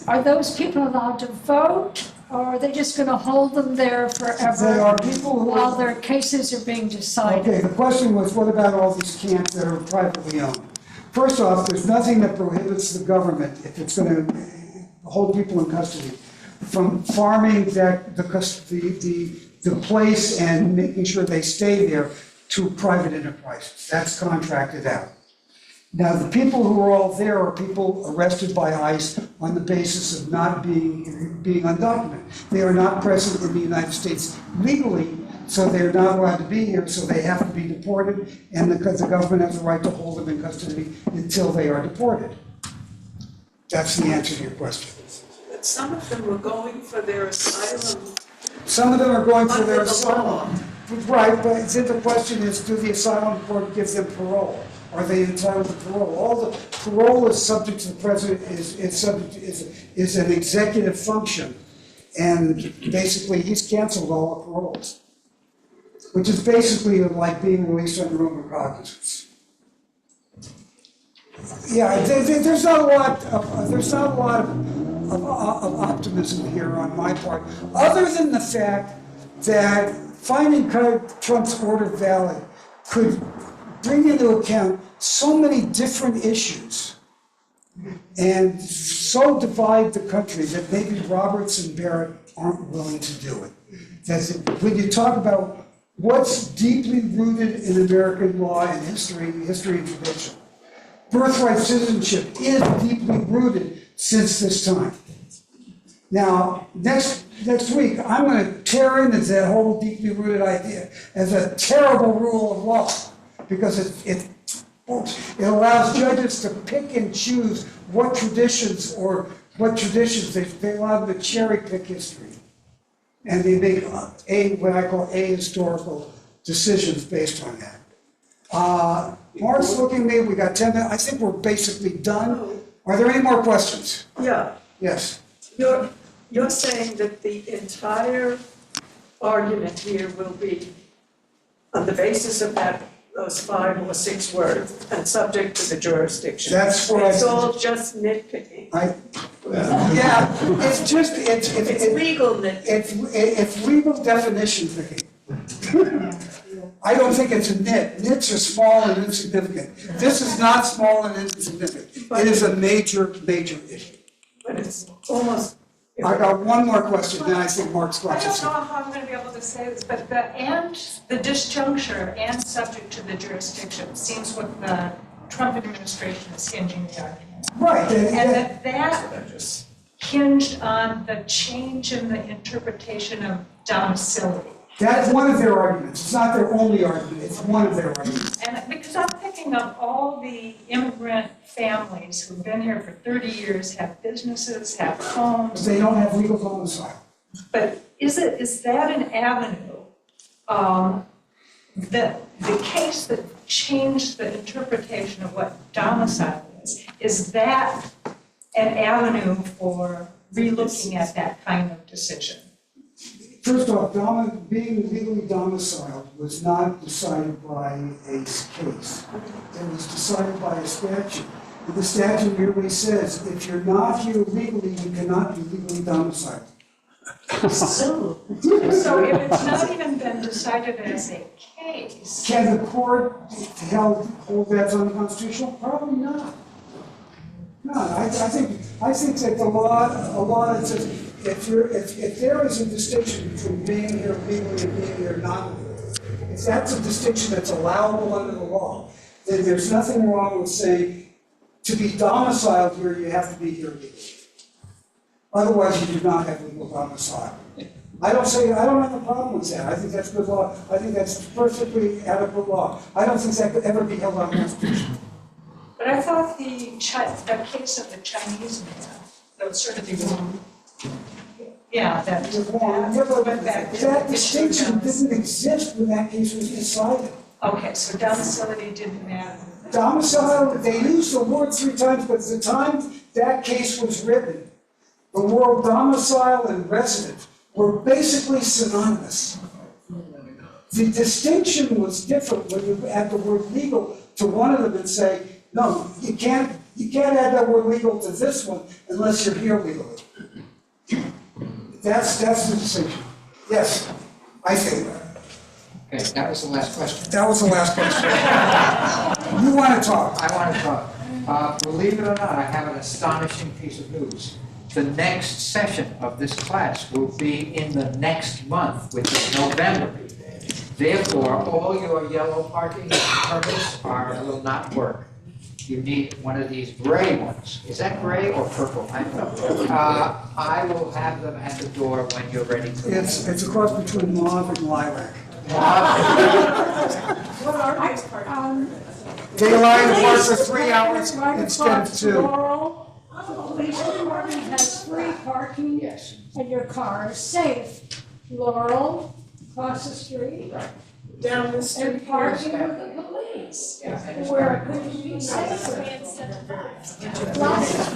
S8: Are those people allowed to vote, or are they just going to hold them there forever?
S1: They are people who
S8: while their cases are being decided?
S1: Okay, the question was, what about all these camps that are privately owned? First off, there's nothing that prohibits the government, if it's going to hold people in custody, from farming the place and making sure they stay there to private enterprises. That's contracted out. Now, the people who are all there are people arrested by ICE on the basis of not being undocumented. They are not present in the United States legally, so they're not allowed to be here, so they have to be deported, and the government has the right to hold them in custody until they are deported. That's the answer to your question.
S7: But some of them were going for their asylum.
S1: Some of them are going for their
S7: Under the law.
S1: asylum. Right, but then the question is, do the asylum court give them parole? Are they entitled to parole? All the parole is subject to the president, is an executive function. And basically, he's canceled all the paroles, which is basically like being released under recognizance. Yeah, there's not a lot of optimism here on my part, other than the fact that finding Trump's order valid could bring into account so many different issues and so divide the country that maybe Roberts and Barrett aren't willing to do it. That's when you talk about what's deeply rooted in American law and history and tradition, birthright citizenship is deeply rooted since this time. Now, next week, I'm going to tear into that whole deeply rooted idea as a terrible rule of law, because it allows judges to pick and choose what traditions they allow them to cherry pick history, and they make what I call ahistorical decisions based on that. Mark's looking at me. We got 10 minutes. I think we're basically done. Are there any more questions?
S7: Yeah,
S1: Yes.
S7: you're saying that the entire argument here will be on the basis of those 5 or 6 words and subject to the jurisdiction.
S1: That's what
S7: It's all just nitpicking.
S1: It's
S7: legal nitpicking.
S1: It's legal definition picking. I don't think it's a nit. Nits are small and insignificant. This is not small and insignificant. It is a major issue.
S7: But it's almost.
S1: I got one more question, then I think Mark's
S11: I
S1: question.
S11: don't know how I'm gonna be able to say this, but the disjuncture and subject to the jurisdiction seems what the Trump administration is hinging the argument on.
S1: Right.
S11: And that hinged on the change in the interpretation of domicility.
S1: That's one of their arguments. It's not their only argument, it's one of their arguments.
S11: And because I'm thinking of all the immigrant families who've been here for 30 years, have businesses, have homes.
S1: They don't have legal domicile.
S11: But is that an avenue, the case that changed the interpretation of what domicile is that an avenue for relooking at that kind of decision?
S1: First off, being legally domiciled was not decided by a case. It was decided by a statute. And the statute merely says, if you're not here legally, you cannot be legally domiciled.
S11: So if it's not even been decided as a case,
S1: Can the court hold that's unconstitutional? Probably not. No, I think that the law that says if there is a distinction between being here legally and being here not legally, if that's a distinction that's allowable under the law, then there's nothing wrong with saying to be domiciled here, you have to be here legally. Otherwise, you do not have legal domicile. I don't have a problem with that. I think that's good law. I think that's perfectly adequate law. I don't think that could ever be held unconstitutional.
S11: but I thought the case of the Chinese man, that was sort of the, yeah, that went back to.
S1: That distinction didn't exist when that case was decided.
S11: Okay, so domicility didn't matter.
S1: Domicile, they used the word 3 times, but at the time that case was written, the word domicile and resident were basically synonymous. The distinction was different when you add the word legal to one of them and say, no, you can't add that word legal to this one unless you're here legally. That's the distinction. Yes, I think that.
S12: Okay, that was the last question.
S1: That was the last question. You want to talk?
S12: I want to talk. Believe it or not, I have an astonishing piece of news. The next session of this class will be in the next month, which is November. Therefore, all your yellow parking permits will not work. You need one of these gray ones. Is that gray or purple? I don't know. I will have them at the door when you're ready to.
S1: It's a cross between mauve and lilac.
S11: What are these parts?
S1: They lie in the park for 3 hours instead of 2.
S8: Laurel, the police department has free parking.
S5: Yes.
S8: And your car is safe. Laurel, across the street.
S7: Down the street.
S8: And parking with the police. Where it could be safer. Lots of